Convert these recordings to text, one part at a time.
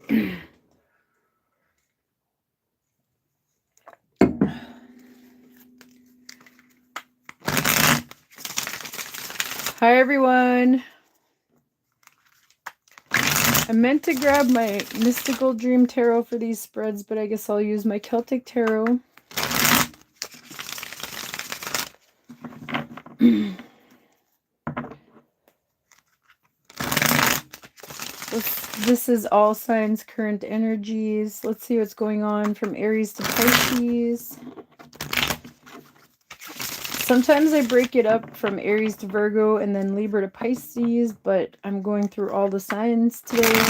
Hi everyone. I meant to grab my Mystical Dream Tarot for these spreads, but I guess I'll use my Celtic Tarot. This is all signs, current energies. Let's see what's going on from Aries to Pisces. Sometimes I break it up from Aries to Virgo and then Libra to Pisces, but I'm going through all the signs today.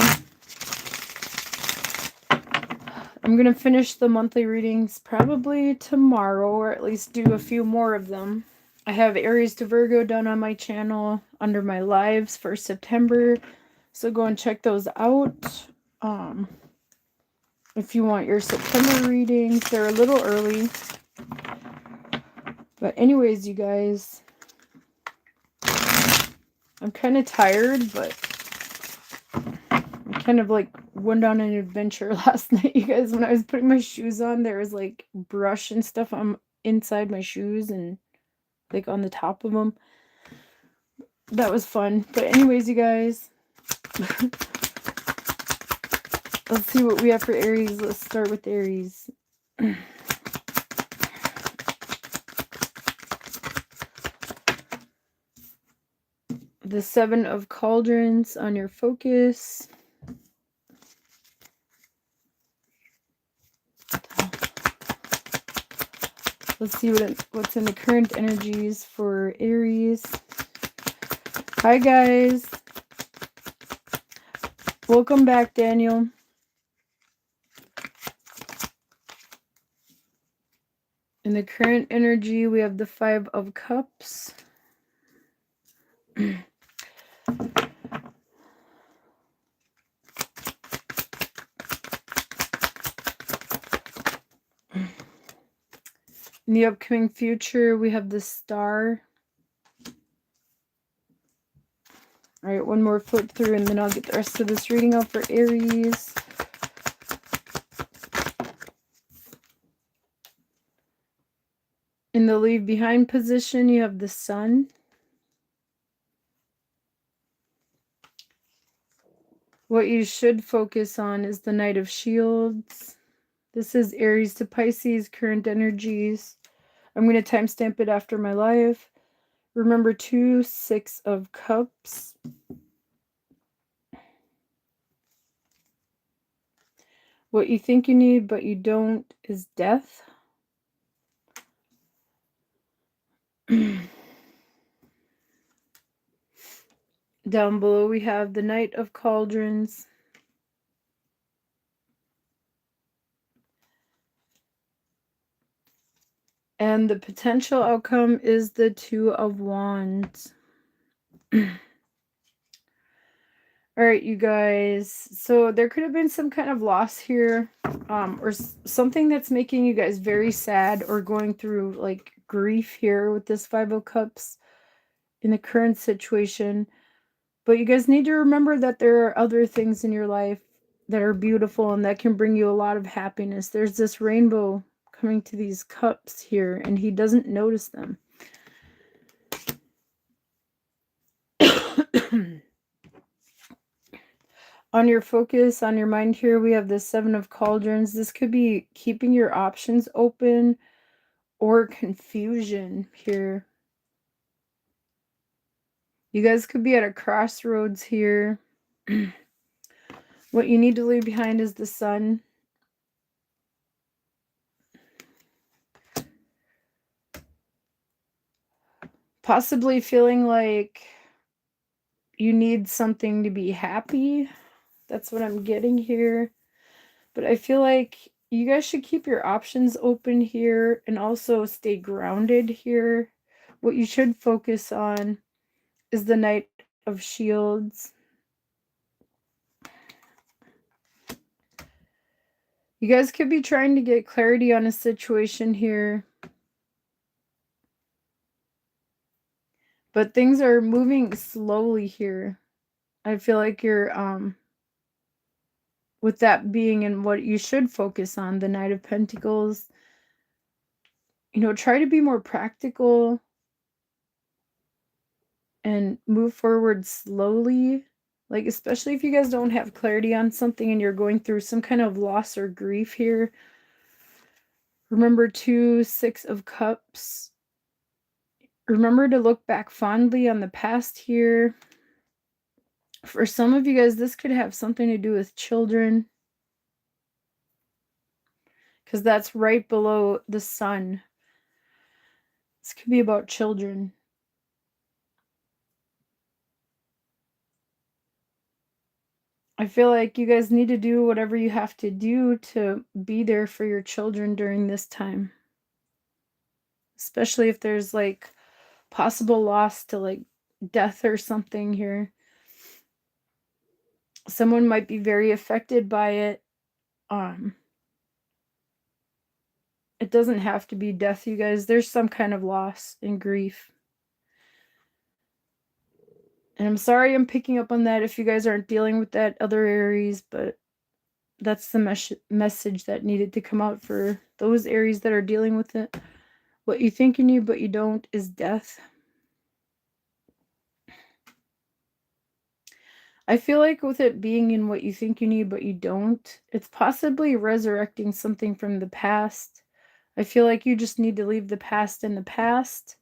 I'm going to finish the monthly readings probably tomorrow, or at least do a few more of them. I have Aries to Virgo done on my channel under my lives for September, so go and check those out. If you want your September readings, they're a little early. But anyways, you guys, I'm kind of tired, but I kind of like went on an adventure last night, you guys. When I was putting my shoes on, there was like brush and stuff inside my shoes and like on the top of them. That was fun. But anyways, you guys, let's see what we have for Aries. Let's start with Aries. The Seven of Cauldrons on your focus. Let's see what's in the current energies for Aries. Hi, guys. Welcome back, Daniel. In the current energy, we have the Five of Cups. In the upcoming future, we have the Star. All right, one more flip through, and then I'll get the rest of this reading out for Aries. In the leave behind position, you have the Sun. What you should focus on is the Knight of Shields. This is Aries to Pisces, current energies. I'm going to timestamp it after my live. Remember, 2 6 of Cups. What you think you need, but you don't, is death. Down below, we have the Knight of Cauldrons. And the potential outcome is the Two of Wands. All right, you guys. So there could have been some kind of loss here, or something that's making you guys very sad or going through like grief here with this Five of Cups in the current situation. But you guys need to remember that there are other things in your life that are beautiful and that can bring you a lot of happiness. There's this rainbow coming to these cups here, and he doesn't notice them. On your focus, on your mind here, we have the Seven of Cauldrons. This could be keeping your options open or confusion here. You guys could be at a crossroads here. What you need to leave behind is the Sun. Possibly feeling like you need something to be happy. That's what I'm getting here. But I feel like you guys should keep your options open here and also stay grounded here. What you should focus on is the Knight of Shields. You guys could be trying to get clarity on a situation here. But things are moving slowly here. I feel like you're with that being in what you should focus on, the Knight of Pentacles, you know, try to be more practical and move forward slowly. Like, especially if you guys don't have clarity on something and you're going through some kind of loss or grief here. Remember, 2 6 of Cups. Remember to look back fondly on the past here. For some of you guys, this could have something to do with children, because that's right below the sun. This could be about children. I feel like you guys need to do whatever you have to do to be there for your children during this time. Especially if there's like possible loss to like death or something here. Someone might be very affected by it. It doesn't have to be death, you guys. There's some kind of loss and grief. And I'm sorry I'm picking up on that if you guys aren't dealing with that, other Aries, but that's the message that needed to come out for those Aries that are dealing with it. What you think you need but you don't is death. I feel like with it being in what you think you need but you don't, it's possibly resurrecting something from the past. I feel like you just need to leave the past in the past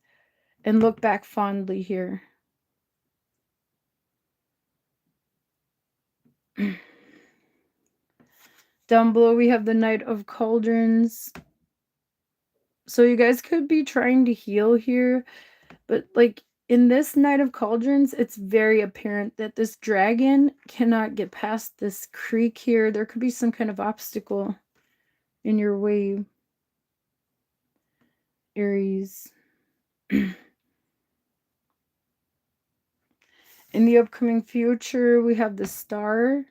and look back fondly here. Down below we have the Knight of Cauldrons. So you guys could be trying to heal here, but like in this Knight of Cauldrons, it's very apparent that this dragon cannot get past this creek here. There could be some kind of obstacle in your way, Aries. In the upcoming future, we have the Star.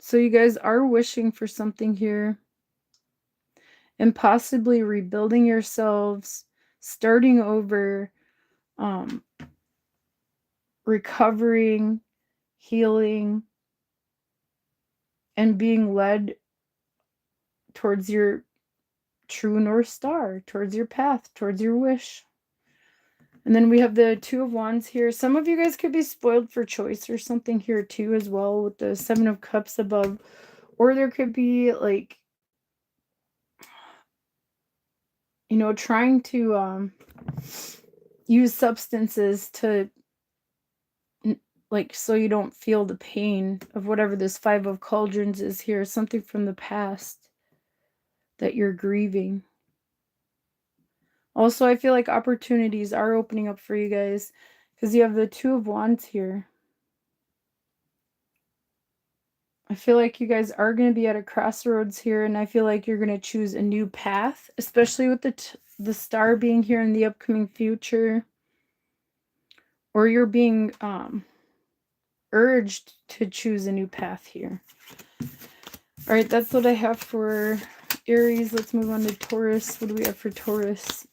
So you guys are wishing for something here. And possibly rebuilding yourselves, starting over, recovering, healing, and being led towards your true North Star, towards your path, towards your wish. And then we have the Two of Wands here. Some of you guys could be spoiled for choice or something here too as well, with the Seven of Cups above. Or there could be like, you know, trying to use substances to, like, so you don't feel the pain of whatever this Five of Cauldrons is here, something from the past that you're grieving. Also, I feel like opportunities are opening up for you guys because you have the Two of Wands here. I feel like you guys are going to be at a crossroads here, and I feel like you're going to choose a new path, especially with the Star being here in the upcoming future. Or you're being urged to choose a new path here. All right, that's what I have for Aries. Let's move on to Taurus. What do we have for Taurus?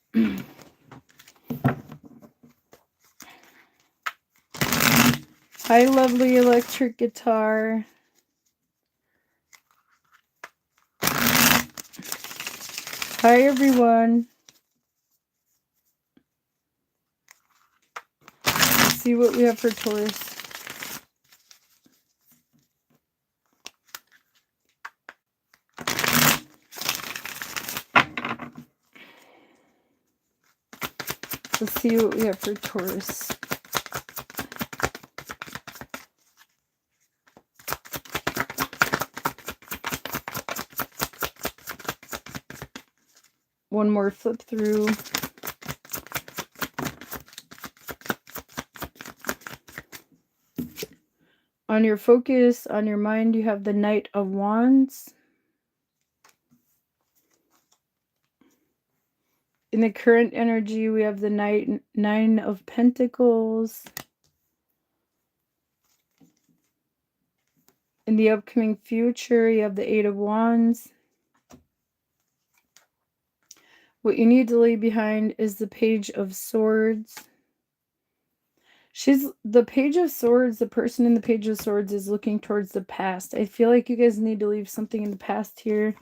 Hi, lovely electric guitar. Hi, everyone. Let's see what we have for Taurus. Let's see what we have for Taurus. One more flip through. On your focus, on your mind, you have the Knight of Wands. In the current energy, we have the Nine of Pentacles. In the upcoming future, you have the Eight of Wands. What you need to leave behind is the Page of Swords. She's the Page of Swords. The person in the Page of Swords is looking towards the past. I feel like you guys need to leave something in the past here.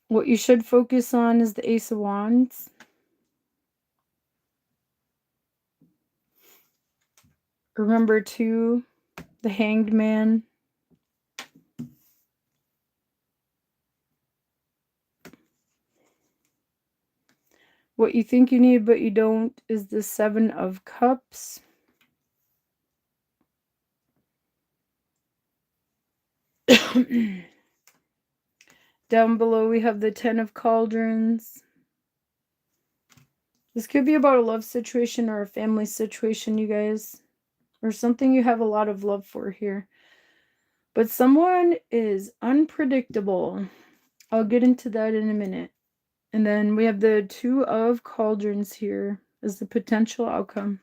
What you should focus on is the Ace of Wands. Remember, too, the Hanged Man. What you think you need but you don't is the Seven of Cups. Down below we have the Ten of Cauldrons. This could be about a love situation or a family situation, you guys. Or something you have a lot of love for here. But someone is unpredictable. I'll get into that in a minute. And then we have the Two of Cauldrons here as the potential outcome.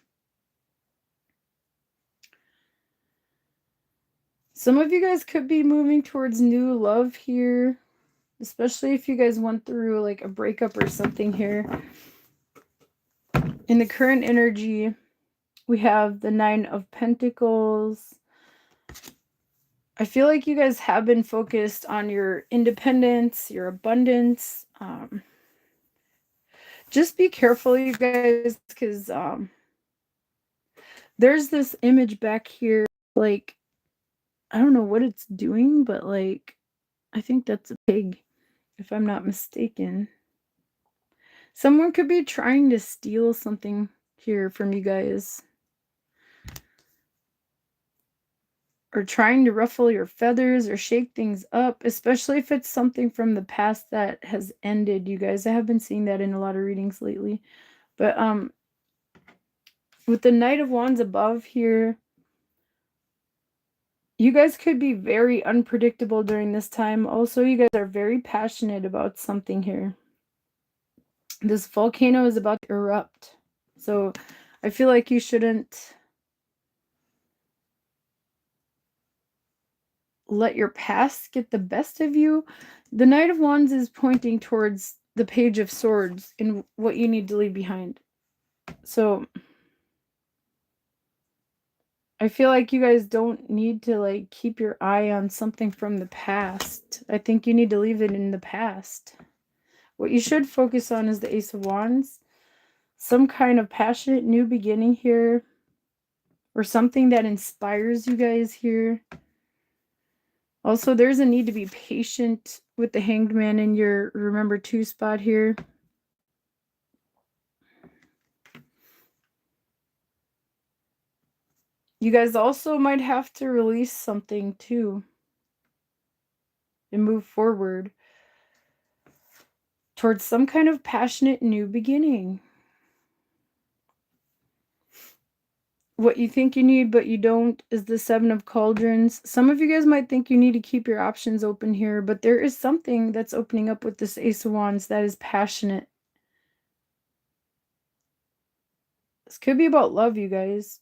Some of you guys could be moving towards new love here, especially if you guys went through like a breakup or something here. In the current energy, we have the Nine of Pentacles. I feel like you guys have been focused on your independence, your abundance. Just be careful, you guys, because there's this image back here, like, I don't know what it's doing, but like, I think that's a pig, if I'm not mistaken. Someone could be trying to steal something here from you guys. Or trying to ruffle your feathers or shake things up, especially if it's something from the past that has ended, you guys. I have been seeing that in a lot of readings lately. But with the Knight of Wands above here, you guys could be very unpredictable during this time. Also, you guys are very passionate about something here. This volcano is about to erupt. So I feel like you shouldn't let your past get the best of you. The Knight of Wands is pointing towards the Page of Swords and what you need to leave behind. So I feel like you guys don't need to like keep your eye on something from the past. I think you need to leave it in the past. What you should focus on is the Ace of Wands. Some kind of passionate new beginning here. Or something that inspires you guys here. Also, there's a need to be patient with the Hanged Man in your Remember 2 spot here. You guys also might have to release something too and move forward towards some kind of passionate new beginning. What you think you need but you don't is the Seven of Cauldrons. Some of you guys might think you need to keep your options open here, but there is something that's opening up with this Ace of Wands that is passionate. This could be about love, you guys.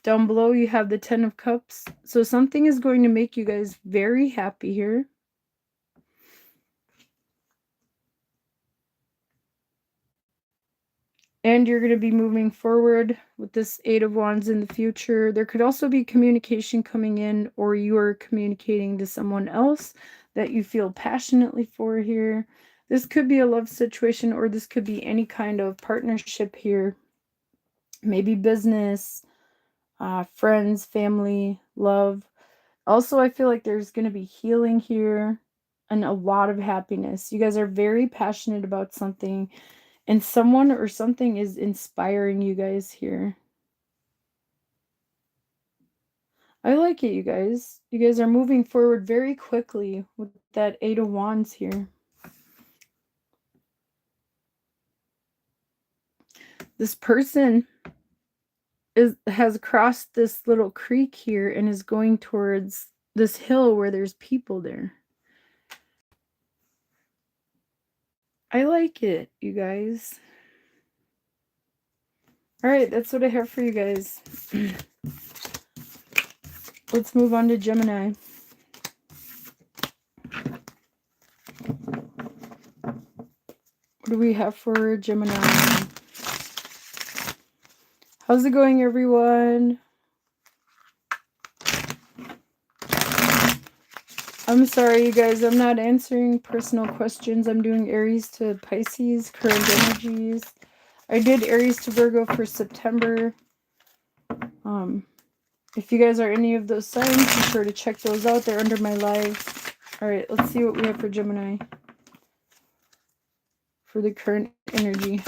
Down below you have the Ten of Cups. So something is going to make you guys very happy here. And you're going to be moving forward with this Eight of Wands in the future. There could also be communication coming in, or you are communicating to someone else that you feel passionately for here. This could be a love situation, or this could be any kind of partnership here. Maybe business, friends, family, love. Also, I feel like there's going to be healing here and a lot of happiness. You guys are very passionate about something. And someone or something is inspiring you guys here. I like it, you guys. You guys are moving forward very quickly with that Eight of Wands here. This person has crossed this little creek here and is going towards this hill where there's people there. I like it, you guys. All right, that's what I have for you guys. Let's move on to Gemini. What do we have for Gemini? How's it going, everyone? I'm sorry, you guys. I'm not answering personal questions. I'm doing Aries to Pisces, current energies. I did Aries to Virgo for September. If you guys are any of those signs, be sure to check those out. They're under my live. All right, let's see what we have for Gemini for the current energy.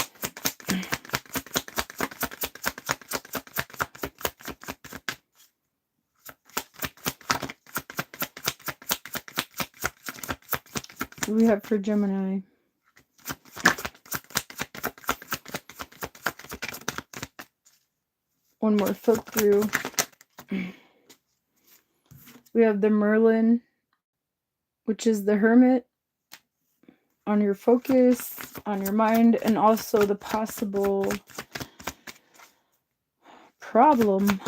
What do we have for Gemini? One more flip through. We have the Merlin, which is the Hermit, on your focus, on your mind, and also the possible problem.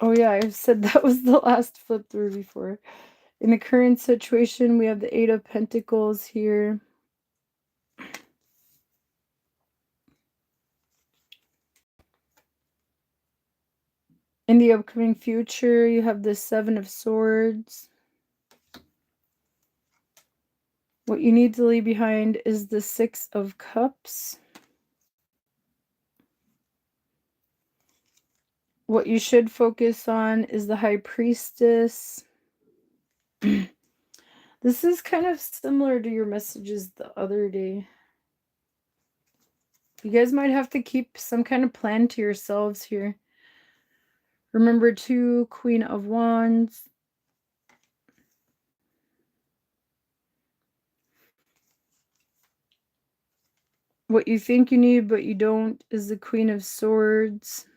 Oh yeah, I said that was the last flip through before. In the current situation, we have the Eight of Pentacles here. In the upcoming future, you have the Seven of Swords. What you need to leave behind is the Six of Cups. What you should focus on is the High Priestess. This is kind of similar to your messages the other day. You guys might have to keep some kind of plan to yourselves here. Remember too, Queen of Wands. What you think you need but you don't is the Queen of Swords.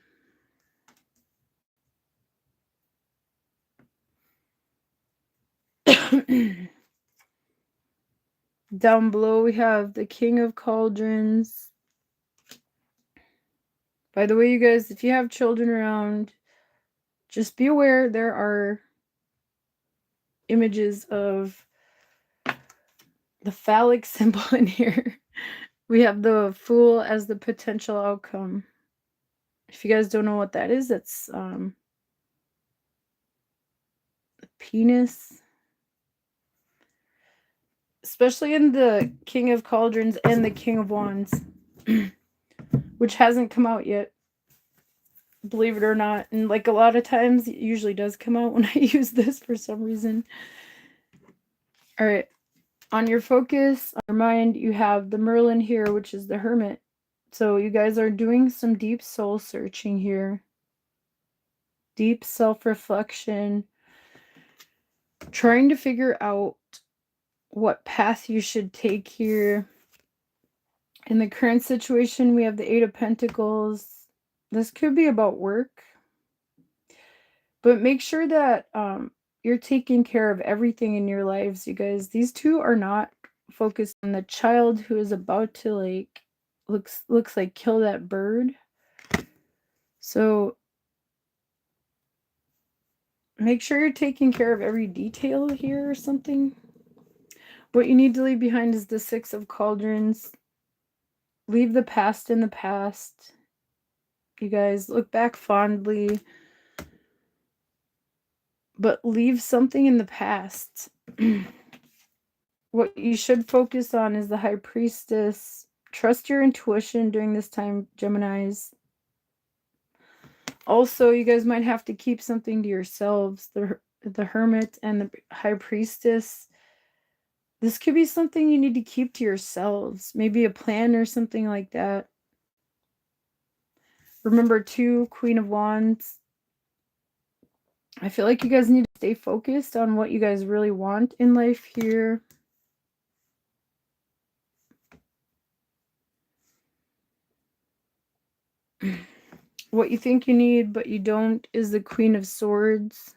Down below we have the King of Cauldrons. By the way, you guys, if you have children around, just be aware there are images of the phallic symbol in here. We have the Fool as the potential outcome. If you guys don't know what that is, it's the penis. Especially in the King of Cauldrons and the King of Wands, which hasn't come out yet, believe it or not. And like a lot of times, it usually does come out when I use this for some reason. All right. On your focus, on your mind, you have the Merlin here, which is the Hermit. So you guys are doing some deep soul searching here. Deep self-reflection. Trying to figure out what path you should take here. In the current situation, we have the Eight of Pentacles. This could be about work. But make sure that you're taking care of everything in your lives, you guys. These two are not focused on the child who is about to, like, looks like kill that bird. So make sure you're taking care of every detail here or something. What you need to leave behind is the Six of Cauldrons. Leave the past in the past. You guys, look back fondly, but leave something in the past. What you should focus on is the High Priestess. Trust your intuition during this time, Geminis. Also, you guys might have to keep something to yourselves. The Hermit and the High Priestess. This could be something you need to keep to yourselves. Maybe a plan or something like that. Remember too, Queen of Wands. I feel like you guys need to stay focused on what you guys really want in life here. What you think you need but you don't is the Queen of Swords.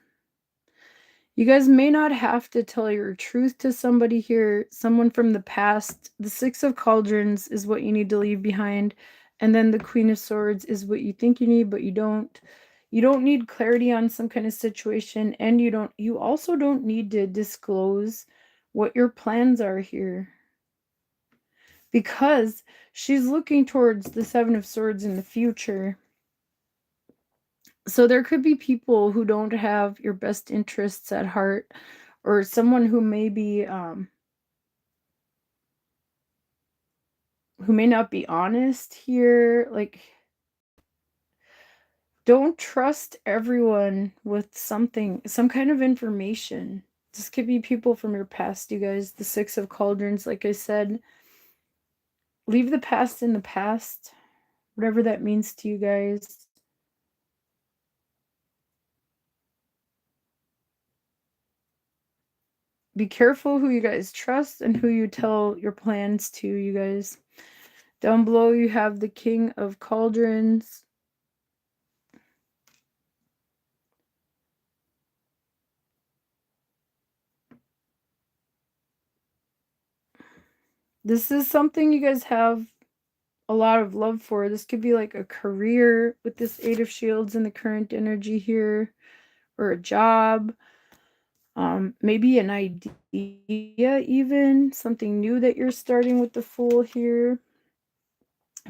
You guys may not have to tell your truth to somebody here, someone from the past. The Six of Cauldrons is what you need to leave behind. And then the Queen of Swords is what you think you need, but you don't. You don't need clarity on some kind of situation, and you also don't need to disclose what your plans are here. because she's looking towards the Seven of Swords in the future. So there could be people who don't have your best interests at heart, or someone who may be who may not be honest here. Like, don't trust everyone with some kind of information. This could be people from your past, you guys. The Six of Cauldrons, like I said, leave the past in the past, whatever that means to you guys. Be careful who you guys trust and who you tell your plans to, you guys. Down below, you have the King of Cauldrons. This is something you guys have a lot of love for. This could be like a career with this Eight of Shields and the current energy here, or a job. Maybe an idea, even something new that you're starting with the Fool here.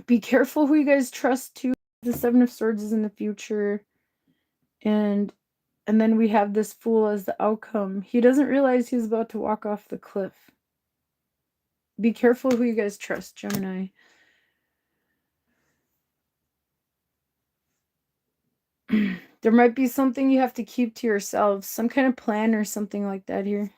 Be careful who you guys trust too. The Seven of Swords is in the future, and then we have this Fool as the outcome. He doesn't realize he's about to walk off the cliff. Be careful who you guys trust, Gemini. There might be something you have to keep to yourselves, some kind of plan or something like that here.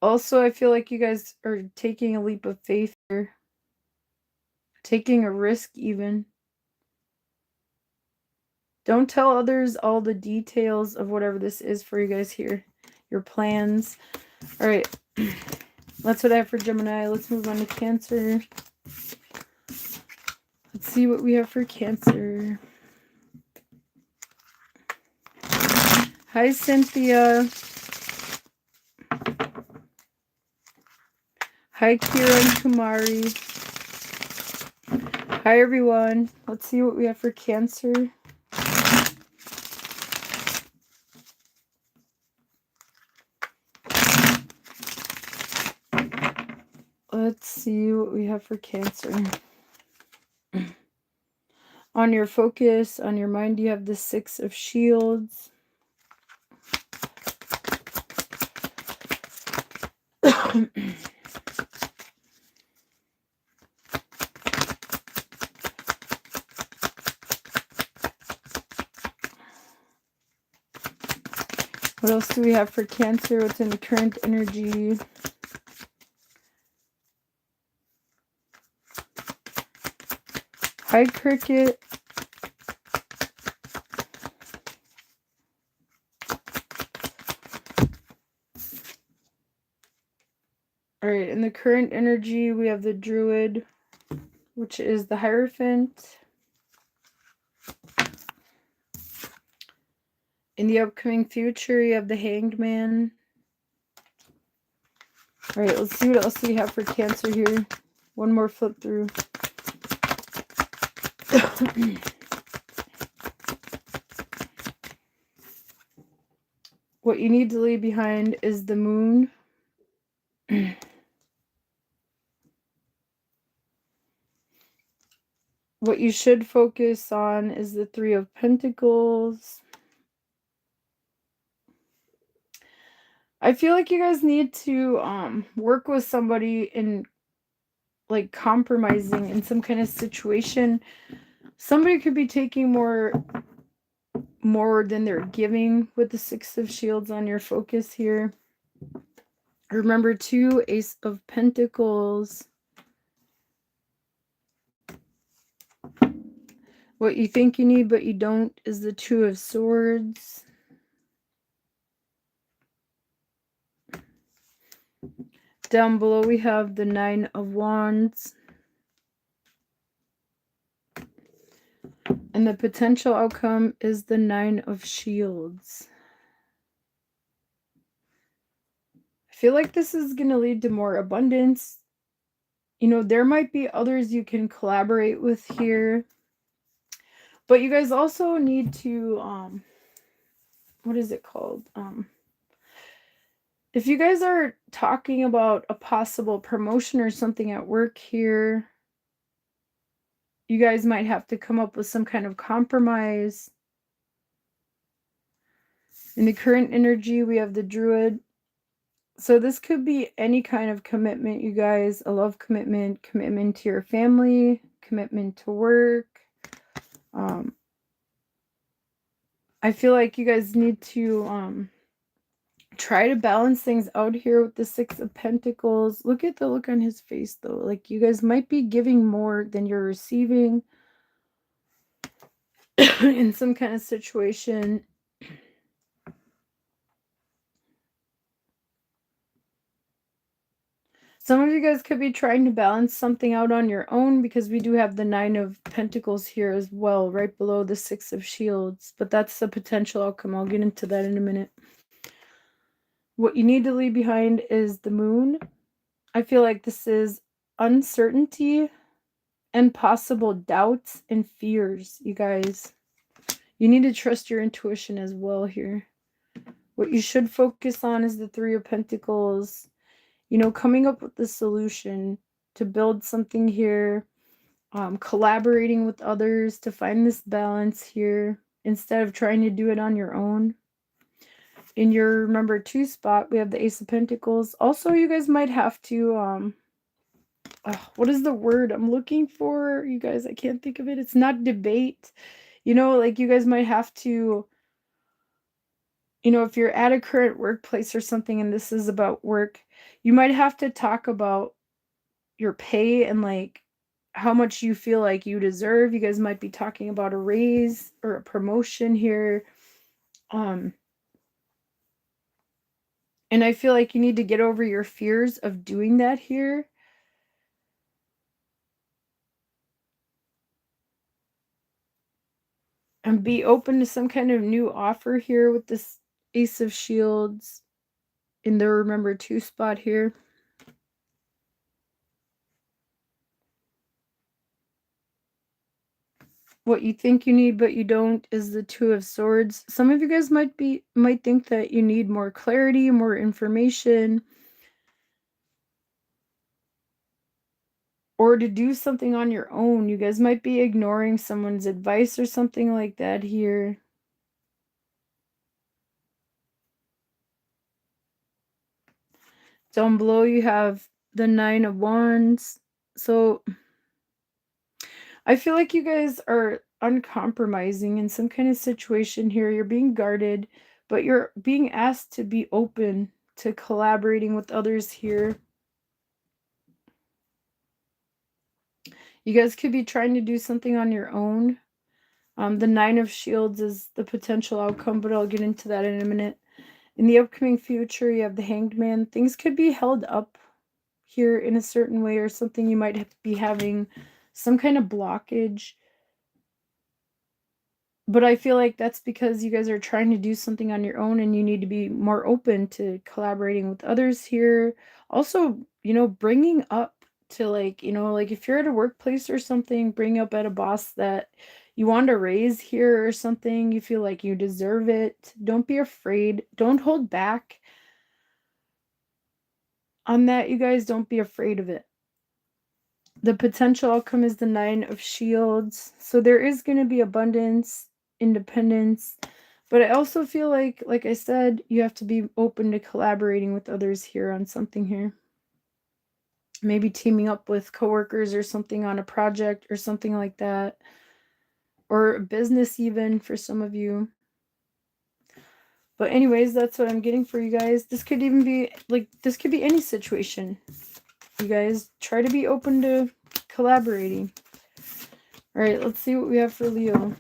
Also, I feel like you guys are taking a leap of faith here. Taking a risk even. Don't tell others all the details of whatever this is for you guys here. Your plans. All right. That's what I have for Gemini. Let's move on to Cancer. Let's see what we have for Cancer. Hi, Cynthia. Hi, Kira and Kumari. Hi, everyone. Let's see what we have for Cancer. Let's see what we have for Cancer. On your focus, on your mind, you have the Six of Shields. What else do we have for Cancer? What's in the current energy? Hi, Cricket. All right, in the current energy, we have the Druid, which is the Hierophant. In the upcoming future, you have the Hanged Man. All right, let's see what else we have for Cancer here. One more flip through. What you need to leave behind is the Moon. What you should focus on is the Three of Pentacles. I feel like you guys need to work with somebody in like compromising in some kind of situation. Somebody could be taking more than they're giving with the Six of Shields on your focus here. Remember too, Ace of Pentacles. What you think you need but you don't is the Two of Swords. Down below we have the Nine of Wands. And the potential outcome is the Nine of Shields. I feel like this is going to lead to more abundance. You know, there might be others you can collaborate with here. But you guys also need to, what is it called? If you guys are talking about a possible promotion or something at work here, you guys might have to come up with some kind of compromise. In the current energy, we have the Druid. So this could be any kind of commitment, you guys. A love commitment, commitment to your family, commitment to work. I feel like you guys need to try to balance things out here with the Six of Pentacles. Look at the look on his face, though. Like, you guys might be giving more than you're receiving in some kind of situation. Some of you guys could be trying to balance something out on your own, because we do have the Nine of Pentacles here as well, right below the Six of Shields. But that's the potential outcome. I'll get into that in a minute. What you need to leave behind is the Moon. I feel like this is uncertainty and possible doubts and fears, you guys. You need to trust your intuition as well here. What you should focus on is the Three of Pentacles. You know, coming up with the solution to build something here, collaborating with others to find this balance here instead of trying to do it on your own. In your number 2 spot, we have the Ace of Pentacles. Also, you guys might have to, what is the word I'm looking for? You guys, I can't think of it. It's not debate. You know, like you guys might have to, you know, if you're at a current workplace or something and this is about work, you might have to talk about your pay and like how much you feel like you deserve. You guys might be talking about a raise or a promotion here. And I feel like you need to get over your fears of doing that here. And be open to some kind of new offer here with this Ace of Shields in the remember 2 spot here. What you think you need but you don't is the Two of Swords. Some of you guys might think that you need more clarity, more information, or to do something on your own. You guys might be ignoring someone's advice or something like that here. Down below you have the Nine of Wands. So I feel like you guys are uncompromising in some kind of situation here. You're being guarded, but you're being asked to be open to collaborating with others here. You guys could be trying to do something on your own. The Nine of Shields is the potential outcome, but I'll get into that in a minute. In the upcoming future, you have the Hanged Man. Things could be held up here in a certain way or something. You might be having some kind of blockage. But I feel like that's because you guys are trying to do something on your own and you need to be more open to collaborating with others here. Also, you know, bringing up to like, you know, like if you're at a workplace or something, bring up at a boss that you want a raise here or something. You feel like you deserve it. Don't be afraid. Don't hold back on that, you guys. Don't be afraid of it. The potential outcome is the Nine of Shields. So there is going to be abundance, independence, but I also feel like I said, you have to be open to collaborating with others here on something here. Maybe teaming up with coworkers or something on a project or something like that, or a business even for some of you. But anyways, that's what I'm getting for you guys. This could even be like, this could be any situation. You guys try to be open to collaborating. All right, let's see what we have for Leo.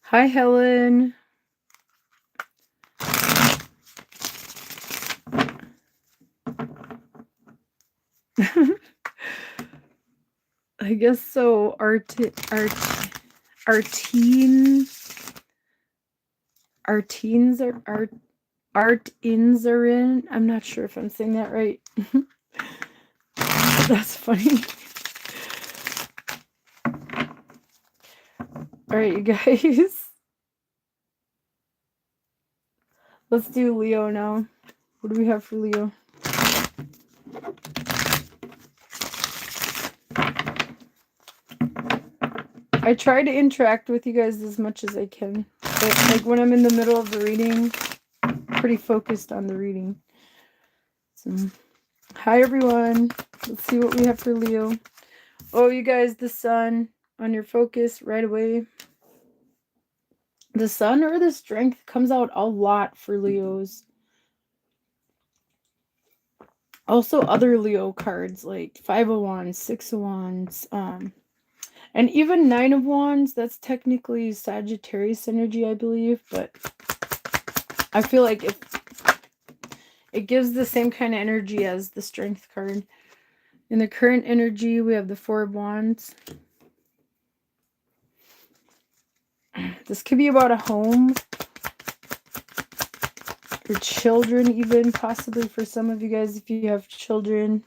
Hi, Helen. I guess so. Our teens are in. I'm not sure if I'm saying that right. That's funny. All right, you guys. Let's do Leo now. What do we have for Leo? I try to interact with you guys as much as I can. But, like, when I'm in the middle of the reading, pretty focused on the reading. So, hi everyone. Let's see what we have for Leo. Oh, you guys, the sun on your focus right away. The sun or the strength comes out a lot for Leos. Also other Leo cards like 5 of Wands, 6 of Wands, and even 9 of Wands. That's technically Sagittarius energy, I believe, but I feel like it gives the same kind of energy as the strength card. In the current energy, we have the 4 of Wands. This could be about a home or children, even possibly for some of you guys if you have children,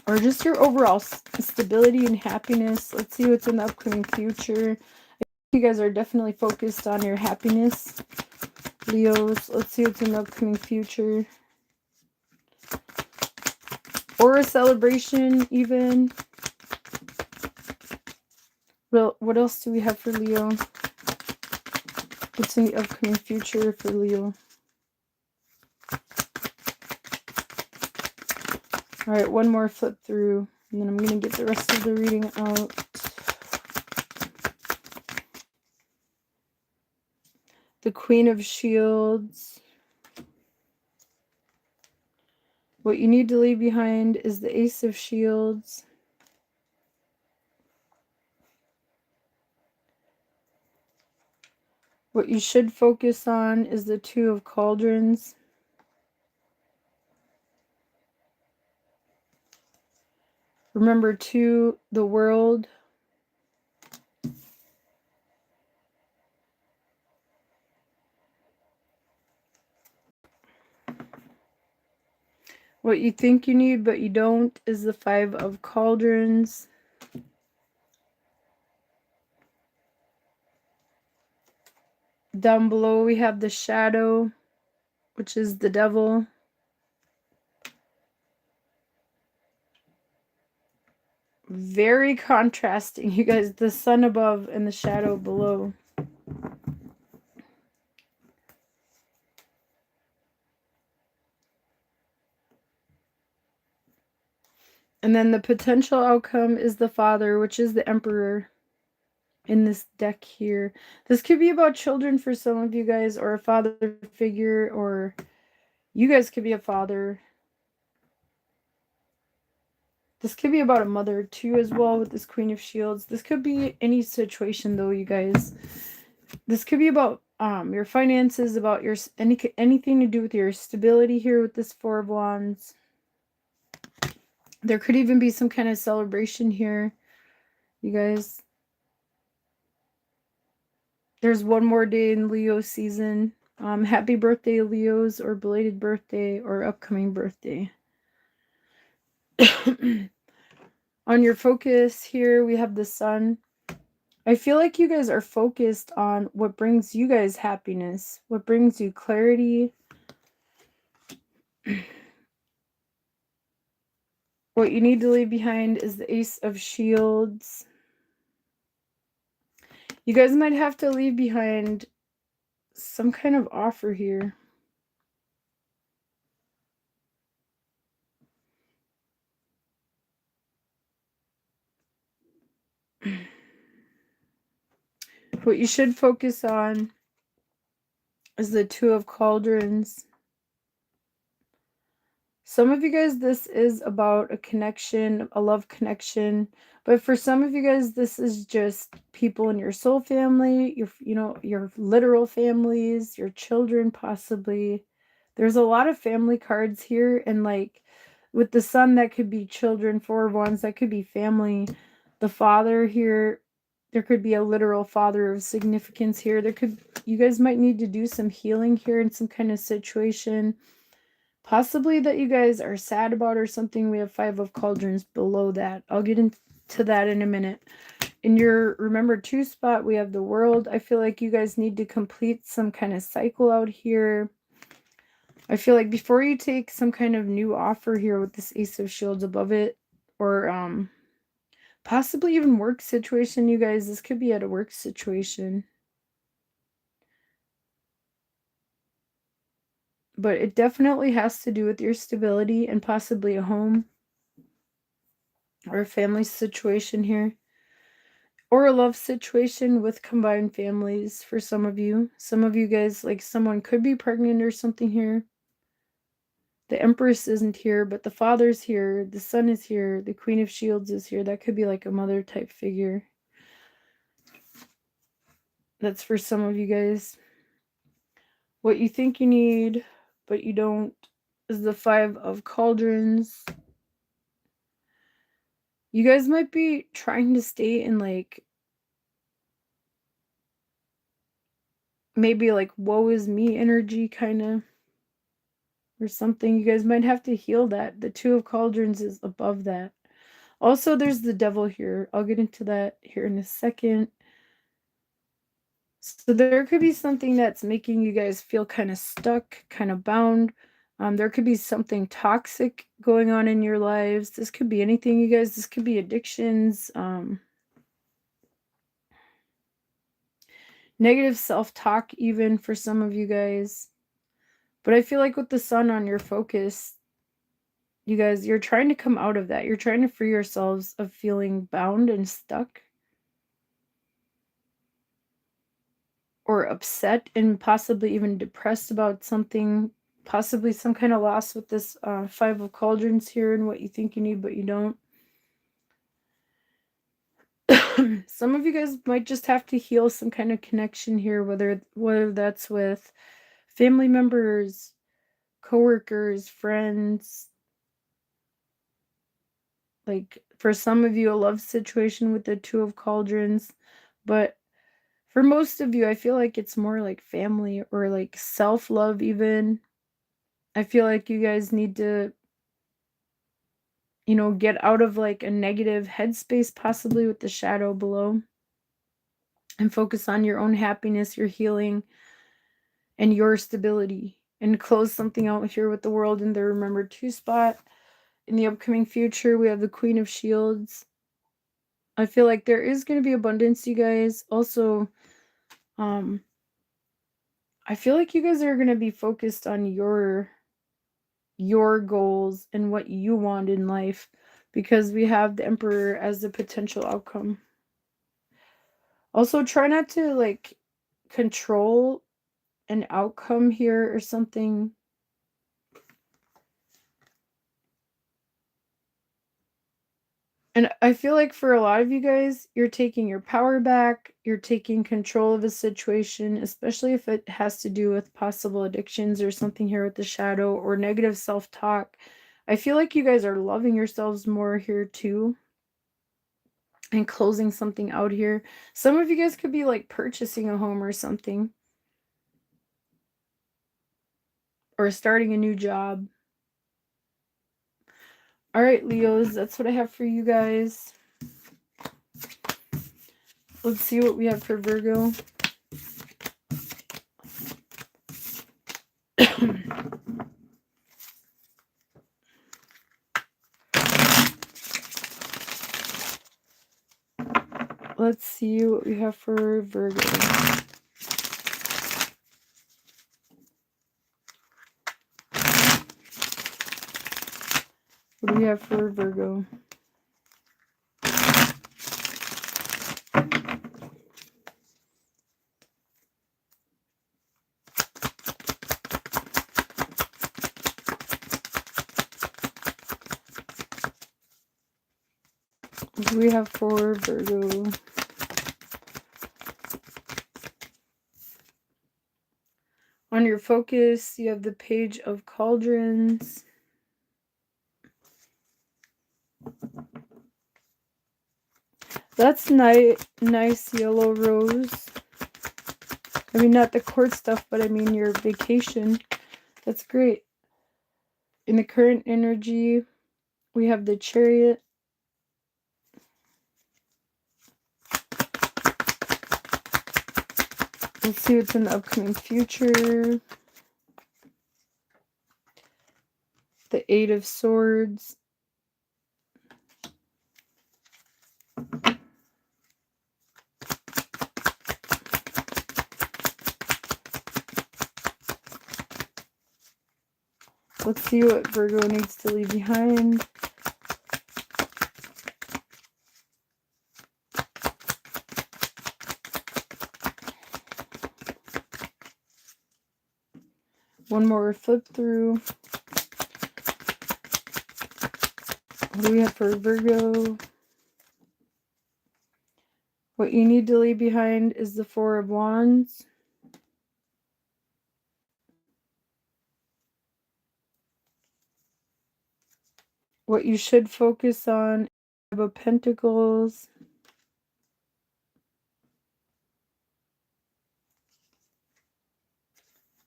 or just your overall stability and happiness. Let's see what's in the upcoming future. You guys are definitely focused on your happiness, Leos. Let's see what's in the upcoming future. Or a celebration, even. Well, what else do we have for Leo? What's in the upcoming future for Leo? All right, one more flip through, and then I'm going to get the rest of the reading out. The Queen of Shields. What you need to leave behind is the Ace of Shields. What you should focus on is the Two of Cauldrons. Remember, too, the World. What you think you need but you don't is the Five of Cauldrons. Down below we have the Shadow, which is the Devil. Very contrasting, you guys. The sun above and the shadow below. And then the potential outcome is the Father, which is the Emperor in this deck here. This could be about children for some of you guys, or a father figure, or you guys could be a father. This could be about a mother too as well with this Queen of Shields. This could be any situation though, you guys. This could be about your finances, about your anything to do with your stability here with this Four of Wands. There could even be some kind of celebration here, you guys. There's one more day in Leo season. Happy birthday, Leos, or belated birthday, or upcoming birthday. On your focus here, we have the sun. I feel like you guys are focused on what brings you guys happiness, what brings you clarity. What you need to leave behind is the Ace of Shields. You guys might have to leave behind some kind of offer here. What you should focus on is the Two of Cauldrons. Some of you guys, this is about a connection, a love connection. But for some of you guys, this is just people in your soul family, your literal families, your children possibly. There's a lot of family cards here. And like with the sun, that could be children. Four of Wands, that could be family. The Father here, there could be a literal father of significance here. You guys might need to do some healing here in some kind of situation. Possibly that you guys are sad about or something. We have Five of Cauldrons below that. I'll get into that in a minute. In your remember 2 spot, we have the World. I feel like you guys need to complete some kind of cycle out here. I feel like before you take some kind of new offer here with this Ace of Shields above it, or possibly even work situation, you guys, this could be at a work situation. But it definitely has to do with your stability and possibly a home or a family situation here. Or a love situation with combined families for some of you. Some of you guys, like someone could be pregnant or something here. The Empress isn't here, but the Father's here. The Sun is here. The Queen of Shields is here. That could be like a mother type figure. That's for some of you guys. What you think you need, but you don't, is the Five of Cauldrons. You guys might be trying to stay in like maybe like woe is me energy kind of, or something. You guys might have to heal that. The Two of Cauldrons is above that. Also, there's the Devil here. I'll get into that here in a second. So there could be something that's making you guys feel kind of stuck, kind of bound. There could be something toxic going on in your lives. This could be anything, you guys. This could be addictions, negative self-talk even for some of you guys. But I feel like with the Sun on your focus, you guys, you're trying to come out of that. You're trying to free yourselves of feeling bound and stuck. Or upset and possibly even depressed about something. Possibly some kind of loss with this Five of Cauldrons here and what you think you need but you don't. Some of you guys might just have to heal some kind of connection here, whether that's with family members, coworkers, friends. Like for some of you, a love situation with the Two of Cauldrons. But for most of you, I feel like it's more like family or like self-love even. I feel like you guys need to, get out of like a negative headspace, possibly with the shadow below, and focus on your own happiness, your healing, and your stability, and close something out here with the World in the Remember 2 spot. In the upcoming future, we have the Queen of Shields. I feel like there is going to be abundance, you guys. Also, I feel like you guys are going to be focused on your goals and what you want in life, because we have the Emperor as the potential outcome. Also, try not to like control an outcome here or something. And I feel like for a lot of you guys, you're taking your power back. You're taking control of a situation, especially if it has to do with possible addictions or something here with the shadow or negative self-talk. I feel like you guys are loving yourselves more here too, and closing something out here. Some of you guys could be like purchasing a home or something, or starting a new job. All right, Leos, that's what I have for you guys. Let's see what we have for Virgo. Let's see what we have for Virgo. What do we have for Virgo? What do we have for Virgo? On your focus, you have the Page of Cauldrons. That's nice yellow rose. I mean, not the court stuff, but I mean your vacation. That's great. In the current energy, we have the Chariot. Let's see what's in the upcoming future. The Eight of Swords. Let's see what Virgo needs to leave behind. One more flip through. What do we have for Virgo? What you need to leave behind is the Four of Wands. What you should focus on is the Five of Pentacles.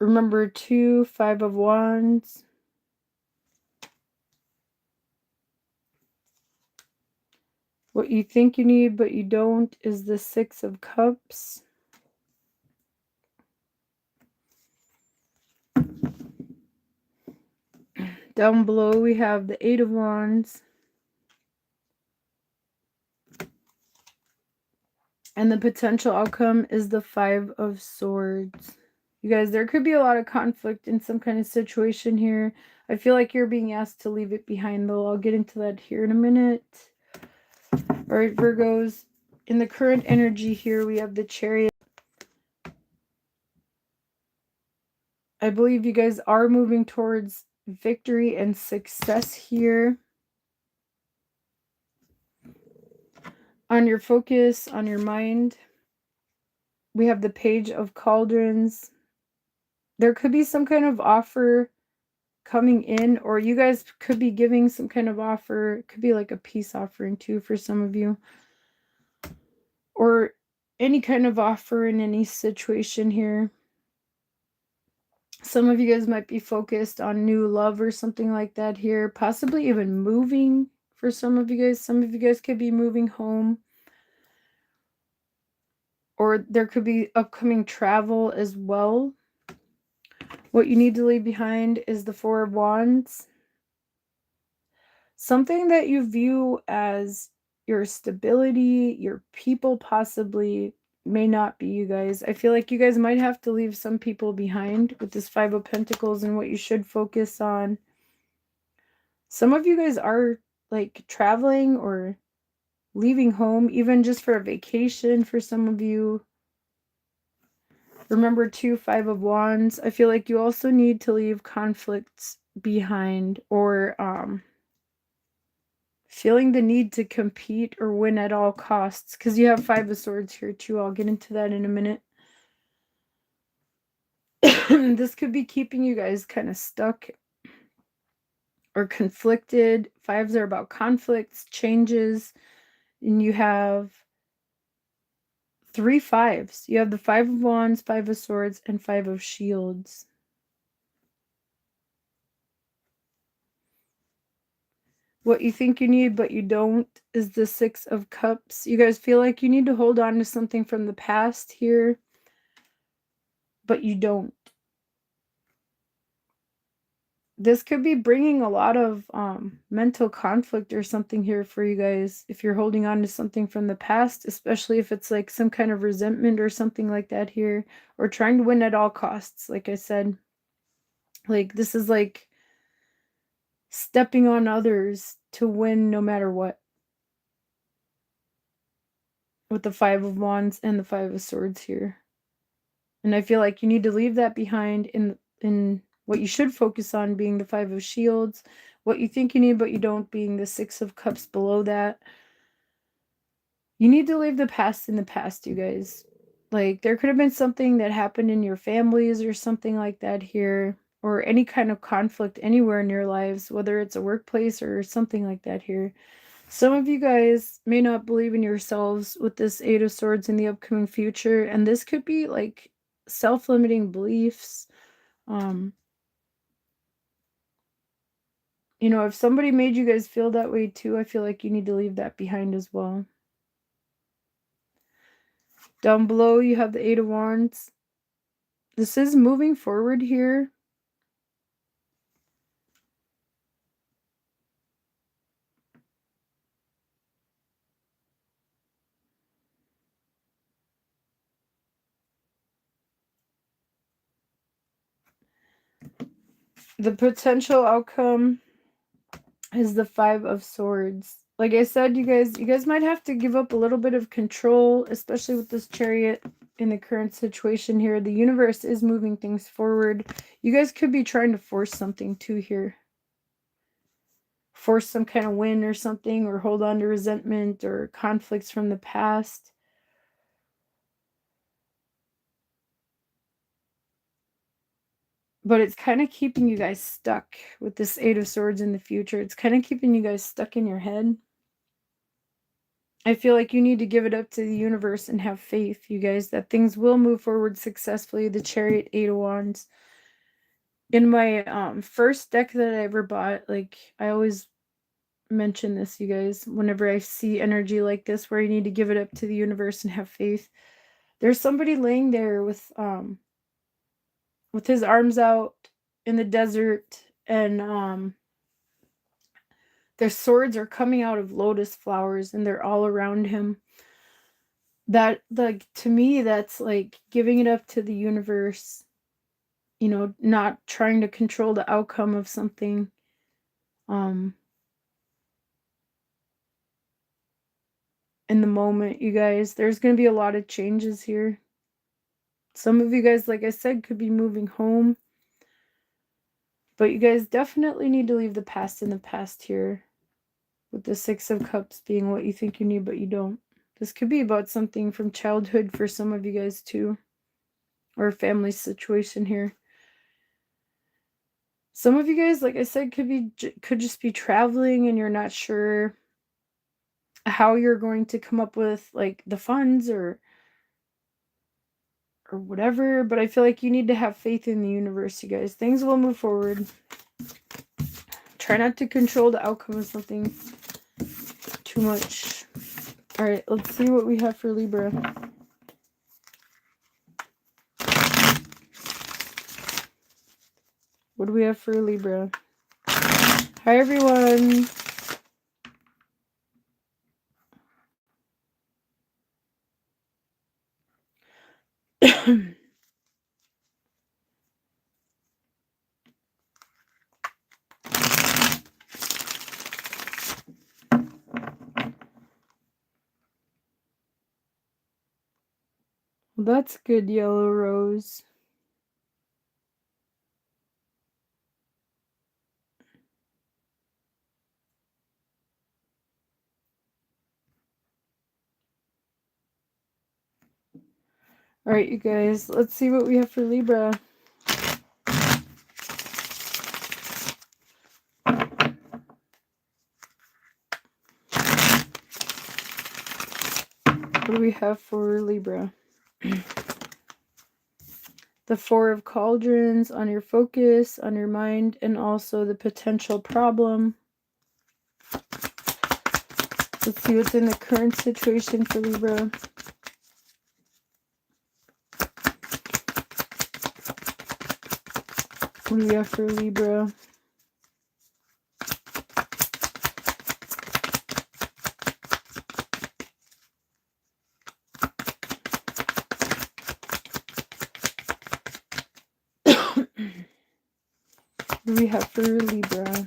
Remember 2, Five of Wands. What you think you need but you don't is the Six of Cups. Down below we have the Eight of Wands. And the potential outcome is the Five of Swords. You guys, there could be a lot of conflict in some kind of situation here. I feel like you're being asked to leave it behind, though. I'll get into that here in a minute. All right, Virgos. In the current energy here, we have the Chariot. I believe you guys are moving towards victory and success here. On your focus, on your mind, we have the Page of Cauldrons. There could be some kind of offer coming in, or you guys could be giving some kind of offer. It could be like a peace offering too for some of you, or any kind of offer in any situation here. Some of you guys might be focused on new love or something like that here, possibly even moving for some of you guys. Some of you guys could be moving home, or there could be upcoming travel as well. What you need to leave behind is the Four of Wands. Something that you view as your stability, your people possibly may not be you guys. I feel like you guys might have to leave some people behind with this Five of Pentacles and what you should focus on. Some of you guys are like traveling or leaving home, even just for a vacation for some of you. Remember 2, Five of Wands. I feel like you also need to leave conflicts behind, or feeling the need to compete or win at all costs, because you have Five of Swords here too. I'll get into that in a minute. This could be keeping you guys kind of stuck or conflicted. Fives are about conflicts, changes, and you have 3 fives. You have the Five of Wands, Five of Swords, and Five of Shields. What you think you need but you don't is the Six of Cups. You guys feel like you need to hold on to something from the past here, but you don't. This could be bringing a lot of mental conflict or something here for you guys if you're holding on to something from the past, especially if it's like some kind of resentment or something like that here, or trying to win at all costs. Like I said, like this is like stepping on others to win no matter what, with the Five of Wands and the Five of Swords here. And I feel like you need to leave that behind in what you should focus on being the Five of Shields, what you think you need but you don't being the Six of Cups below that. You need to leave the past in the past, you guys. Like, there could have been something that happened in your families or something like that here, or any kind of conflict anywhere in your lives, whether it's a workplace or something like that here. Some of you guys may not believe in yourselves with this Eight of Swords in the upcoming future, and this could be like self-limiting beliefs. You know, if somebody made you guys feel that way too, I feel like you need to leave that behind as well. Down below, you have the Eight of Wands. This is moving forward here. The potential outcome is the Five of Swords. Like I said, you guys might have to give up a little bit of control, especially with this Chariot in the current situation here. The universe is moving things forward. You guys could be trying to force something too here. Force some kind of win or something, or hold on to resentment or conflicts from the past. But it's kind of keeping you guys stuck with this Eight of Swords in the future. It's kind of keeping you guys stuck in your head. I feel like you need to give it up to the universe and have faith, you guys, that things will move forward successfully. The Chariot, Eight of Wands. In my first deck that I ever bought, like, I always mention this, you guys, whenever I see energy like this where you need to give it up to the universe and have faith. There's somebody laying there with his arms out in the desert, and their swords are coming out of lotus flowers and they're all around him. That, like, to me, that's like giving it up to the universe, you know, not trying to control the outcome of something. In the moment, you guys, there's going to be a lot of changes here. Some of you guys, like I said, could be moving home. But you guys definitely need to leave the past in the past here. With the Six of Cups being what you think you need, but you don't. This could be about something from childhood for some of you guys too. Or a family situation here. Some of you guys, like I said, could just be traveling and you're not sure how you're going to come up with, like, the funds or whatever, but I feel like you need to have faith in the universe, you guys. Things will move forward. Try not to control the outcome of something too much. All right, let's see what we have for Libra. What do we have for Libra? Hi, everyone. Well, that's good, Yellow Rose. All right, you guys, let's see what we have for Libra. What do we have for Libra? The Four of Cauldrons on your focus, on your mind, and also the potential problem. Let's see what's in the current situation for Libra. What do we have for Libra? What do we have for Libra?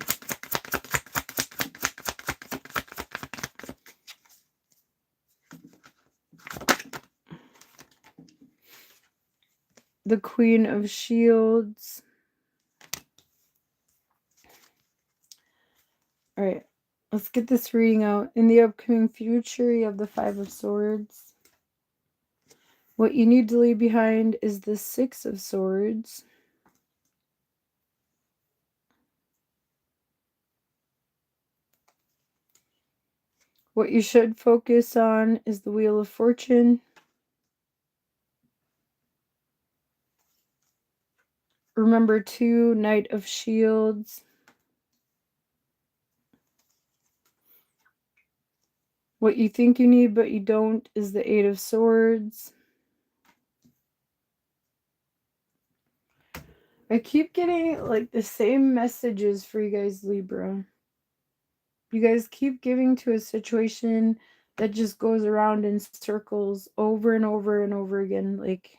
The Queen of Shields. All right, let's get this reading out. In the upcoming future, you have the Five of Swords. What you need to leave behind is the Six of Swords. What you should focus on is the Wheel of Fortune. Remember, two, Knight of Shields. What you think you need but you don't is the Eight of Swords. I keep getting like the same messages for you guys, Libra. You guys keep giving to a situation that just goes around in circles over and over and over again, like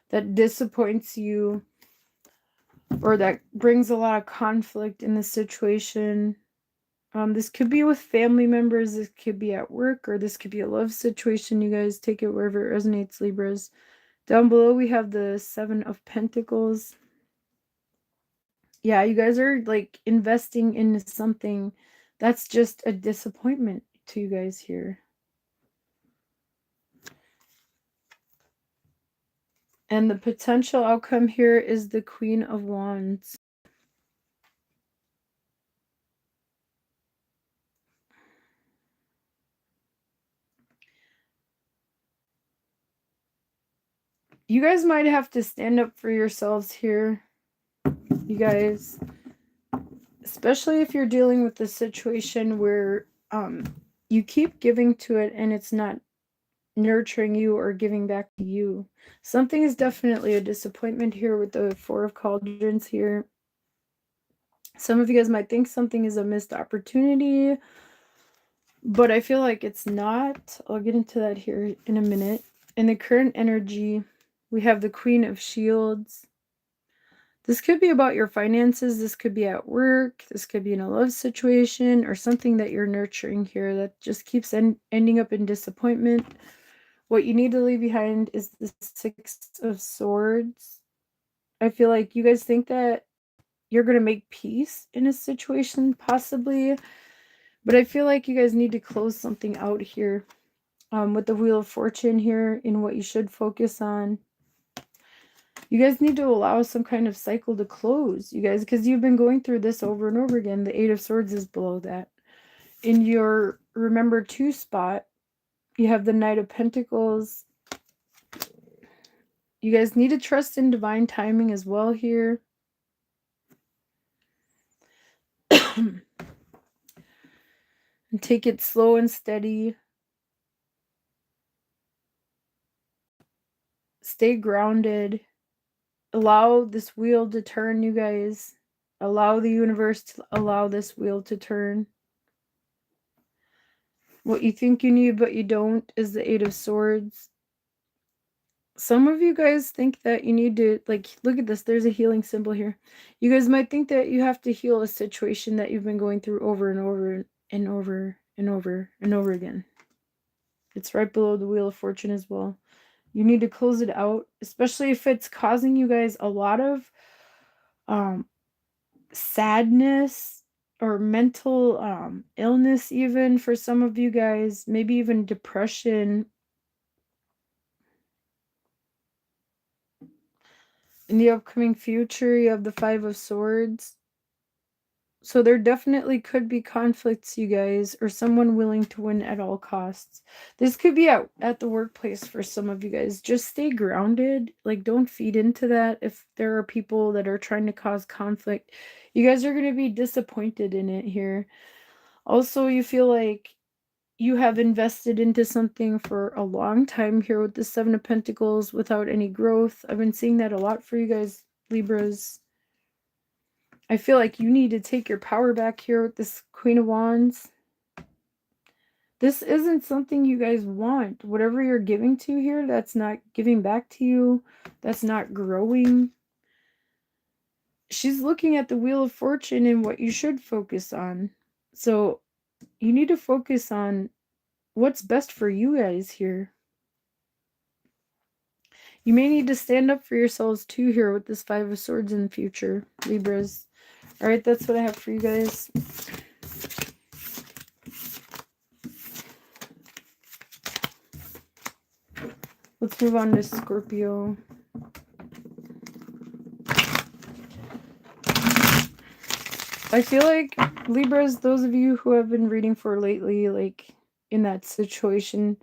that disappoints you or that brings a lot of conflict in the situation. This could be with family members, this could be at work, or this could be a love situation. You guys take it wherever it resonates, Libras. Down below, we have the Seven of Pentacles. Yeah, you guys are like investing into something that's just a disappointment to you guys here. And the potential outcome here is the Queen of Wands. You guys might have to stand up for yourselves here. You guys, especially if you're dealing with a situation where you keep giving to it and it's not nurturing you or giving back to you. Something is definitely a disappointment here with the Four of Cauldrons here. Some of you guys might think something is a missed opportunity, but I feel like it's not. I'll get into that here in a minute. In the current energy, we have the Queen of Shields. This could be about your finances. This could be at work. This could be in a love situation or something that you're nurturing here that just keeps ending up in disappointment. What you need to leave behind is the Six of Swords. I feel like you guys think that you're going to make peace in a situation, possibly. But I feel like you guys need to close something out here. With the Wheel of Fortune here in what you should focus on. You guys need to allow some kind of cycle to close, you guys, because you've been going through this over and over again. The Eight of Swords is below that. In your Remember To spot, you have the Knight of Pentacles. You guys need to trust in divine timing as well here. And take it slow and steady. Stay grounded. Allow this wheel to turn, you guys. Allow the universe to allow this wheel to turn. What you think you need but you don't is the Eight of Swords. Some of you guys think that you need to, like, look at this. There's a healing symbol here. You guys might think that you have to heal a situation that you've been going through over and over and over and over and over again. It's right below the Wheel of Fortune as well. You need to close it out, especially if it's causing you guys a lot of sadness or mental illness, even for some of you guys, maybe even depression. In the upcoming future, you have the Five of Swords. So there definitely could be conflicts, you guys, or someone willing to win at all costs. This could be at the workplace for some of you guys. Just stay grounded. Like, don't feed into that. If there are people that are trying to cause conflict, you guys are going to be disappointed in it here. Also, you feel like you have invested into something for a long time here with the Seven of Pentacles without any growth. I've been seeing that a lot for you guys, Libras. I feel like you need to take your power back here with this Queen of Wands. This isn't something you guys want. Whatever you're giving to here, that's not giving back to you. That's not growing. She's looking at the Wheel of Fortune and what you should focus on. So you need to focus on what's best for you guys here. You may need to stand up for yourselves too here with this Five of Swords in the future, Libras. All right, that's what I have for you guys. Let's move on to Scorpio. I feel like, Libras, those of you who have been reading for lately, like in that situation,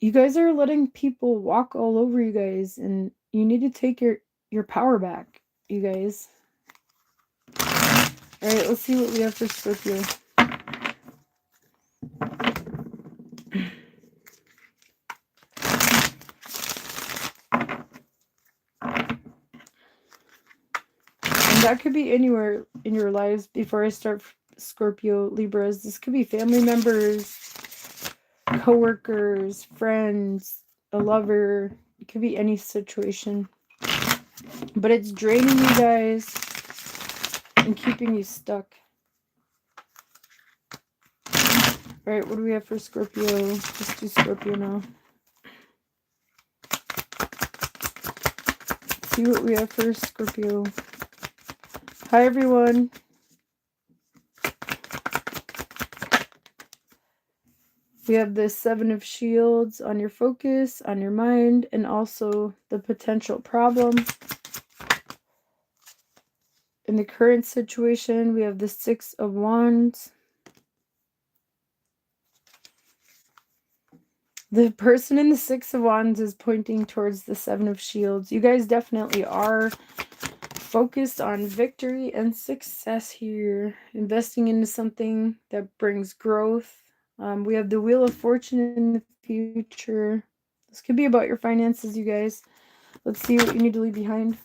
you guys are letting people walk all over you guys, and you need to take your power back, you guys. All right, let's see what we have for Scorpio. that could be anywhere in your lives. Before I start, Scorpio, Libras, this could be family members, co-workers, friends, a lover. It could be any situation. But it's draining you guys and keeping you stuck. All right, what do we have for Scorpio? Let's do Scorpio now. Let's see what we have for Scorpio. Hi, everyone. We have the Seven of Shields on your focus, on your mind, and also the potential problem. In the current situation, we have the Six of Wands. The person in the Six of Wands is pointing towards the Seven of Shields. You guys definitely are focused on victory and success here. Investing into something that brings growth. We have the Wheel of Fortune in the future. This could be about your finances, you guys. Let's see what you need to leave behind.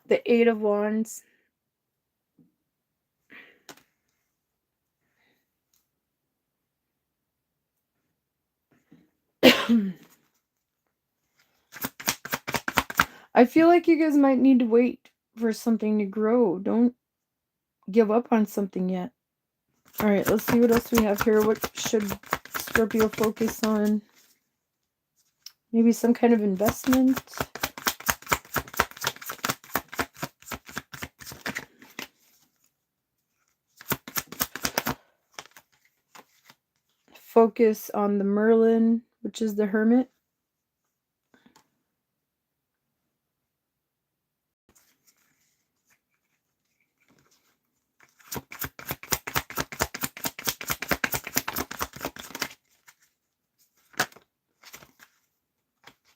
The Eight of Wands. I feel like you guys might need to wait for something to grow. Don't give up on something yet. All right, let's see what else we have here. What should Scorpio focus on? Maybe some kind of investment. Focus on the Merlin, which is the Hermit.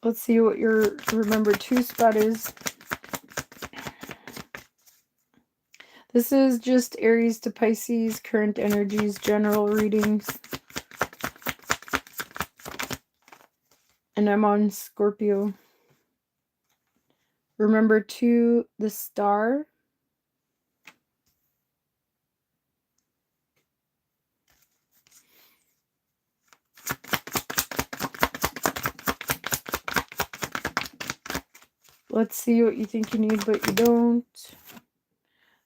Let's see what your remember 2 spot is. This is just Aries to Pisces, current energies, general readings. And I'm on Scorpio. Remember 2, the Star. Let's see what you think you need, but you don't.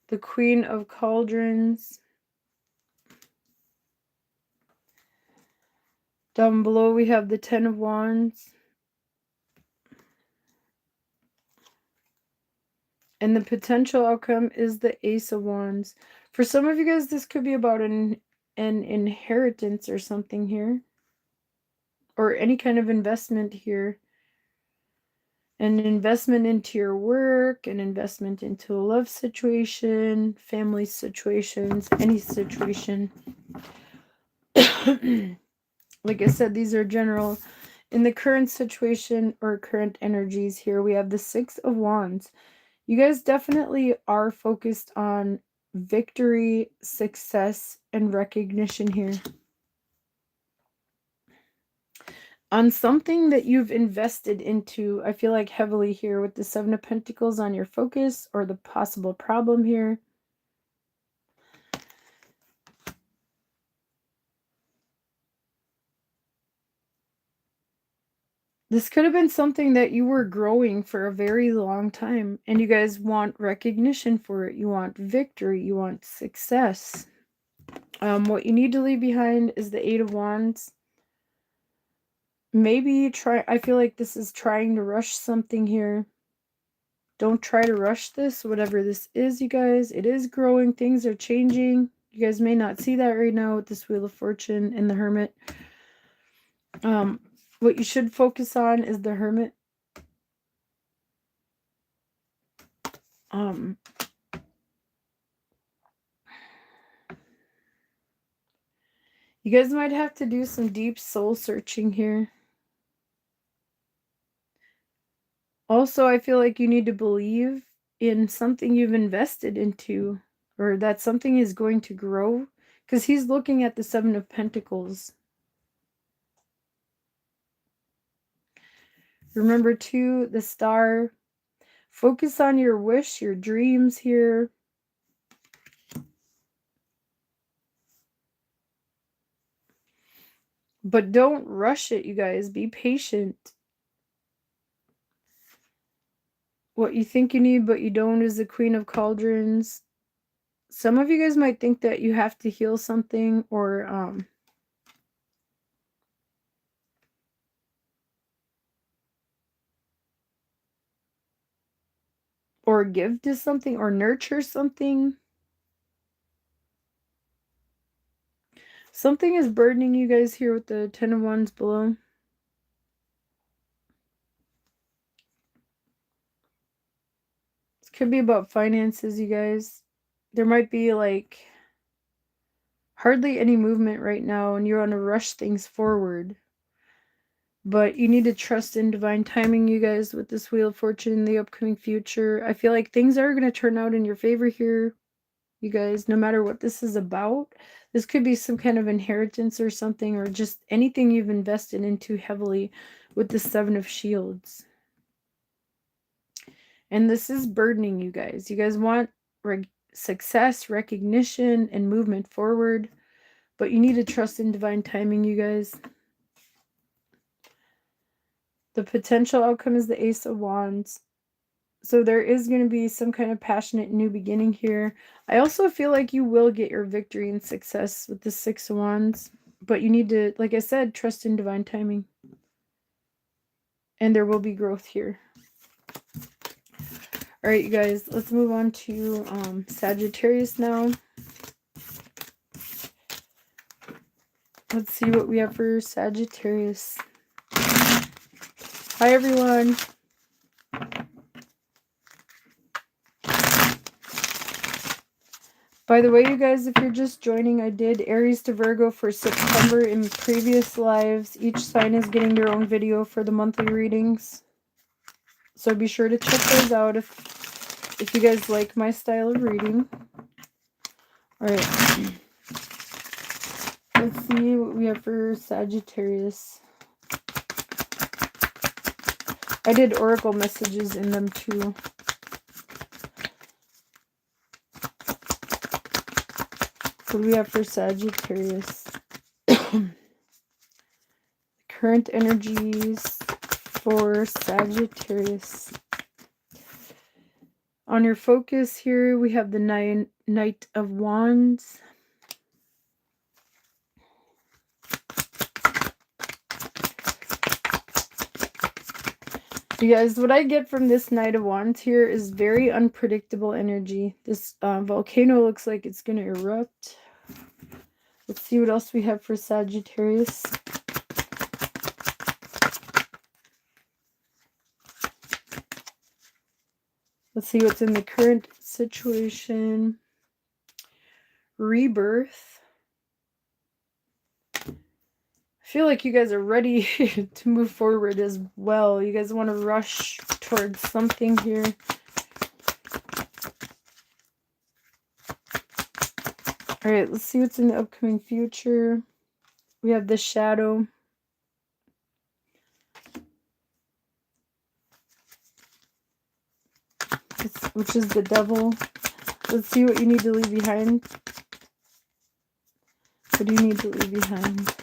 The Queen of Cauldrons. Down below we have the Ten of Wands. And the potential outcome is the Ace of Wands. For some of you guys, this could be about an inheritance or something here. Or any kind of investment here. An investment into your work, an investment into a love situation, family situations, any situation. Like I said, these are general. In the current situation or current energies here, we have the Six of Wands. You guys definitely are focused on victory, success, and recognition here. On something that you've invested into, I feel like heavily here with the Seven of Pentacles on your focus or the possible problem here. This could have been something that you were growing for a very long time, and you guys want recognition for it. You want victory. You want success. What you need to leave behind is the Eight of Wands. Maybe try, I feel like this is trying to rush something here. Don't try to rush this, whatever this is, you guys. It is growing. Things are changing. You guys may not see that right now with this Wheel of Fortune and the Hermit. What you should focus on is the Hermit. You guys might have to do some deep soul searching here. Also, I feel like you need to believe in something you've invested into, or that something is going to grow, because he's looking at the Seven of Pentacles. Remember too, the Star. Focus on your wish, your dreams here. But don't rush it, you guys. Be patient. What you think you need, but you don't, is the Queen of Cauldrons. Some of you guys might think that you have to heal something or give to something or nurture something. Something is burdening you guys here with the Ten of Wands below. This could be about finances, you guys. There might be like hardly any movement right now and you want to rush things forward. But you need to trust in divine timing, you guys, with this Wheel of Fortune in the upcoming future. I feel like things are going to turn out in your favor here, you guys, no matter what this is about. This could be some kind of inheritance or something, or just anything you've invested into heavily with the Seven of Shields. And this is burdening you guys. You guys want success, recognition, and movement forward. But you need to trust in divine timing, you guys. The potential outcome is the Ace of Wands. So there is going to be some kind of passionate new beginning here. I also feel like you will get your victory and success with the Six of Wands. But you need to, like I said, trust in divine timing. And there will be growth here. All right, you guys, let's move on to Sagittarius now. Let's see what we have for Sagittarius. Hi, everyone. By the way, you guys, if you're just joining, I did Aries to Virgo for September in previous lives. Each sign is getting their own video for the monthly readings. So be sure to check those out if you guys like my style of reading. All right. Let's see what we have for Sagittarius. I did oracle messages in them too. What do we have for Sagittarius? Current energies for Sagittarius. On your focus here, we have the Knight of Wands. You guys, what I get from this Knight of Wands here is very unpredictable energy. This volcano looks like it's going to erupt. Let's see what else we have for Sagittarius. Let's see what's in the current situation. Rebirth. I feel like you guys are ready to move forward as well. You guys want to rush towards something here. All right, let's see what's in the upcoming future. We have the Shadow. Which is the Devil. Let's see what you need to leave behind. What do you need to leave behind?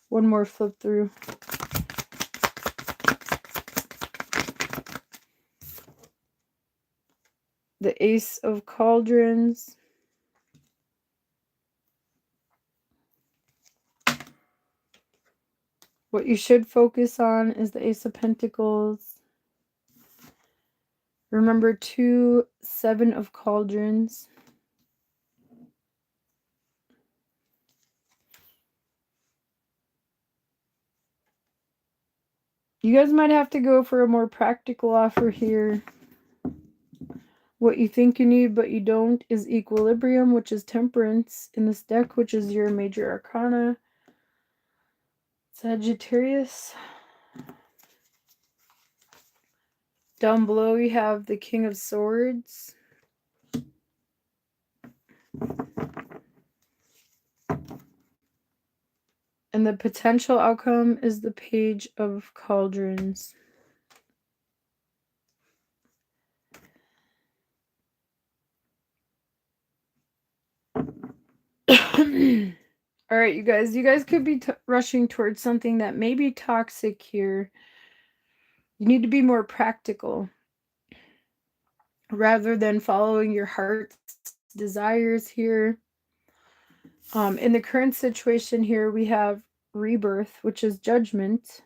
One more flip through. The Ace of Cauldrons. What you should focus on is the Ace of Pentacles. Remember 2 Seven of Cauldrons. You guys might have to go for a more practical offer here. What you think you need but you don't is Equilibrium, which is Temperance in this deck, which is your major arcana. Sagittarius. Down below you have the King of Swords. And the potential outcome is the Page of Cauldrons. All right, you guys could be rushing towards something that may be toxic here. You need to be more practical rather than following your heart's desires here. In the current situation here, we have rebirth, which is judgment.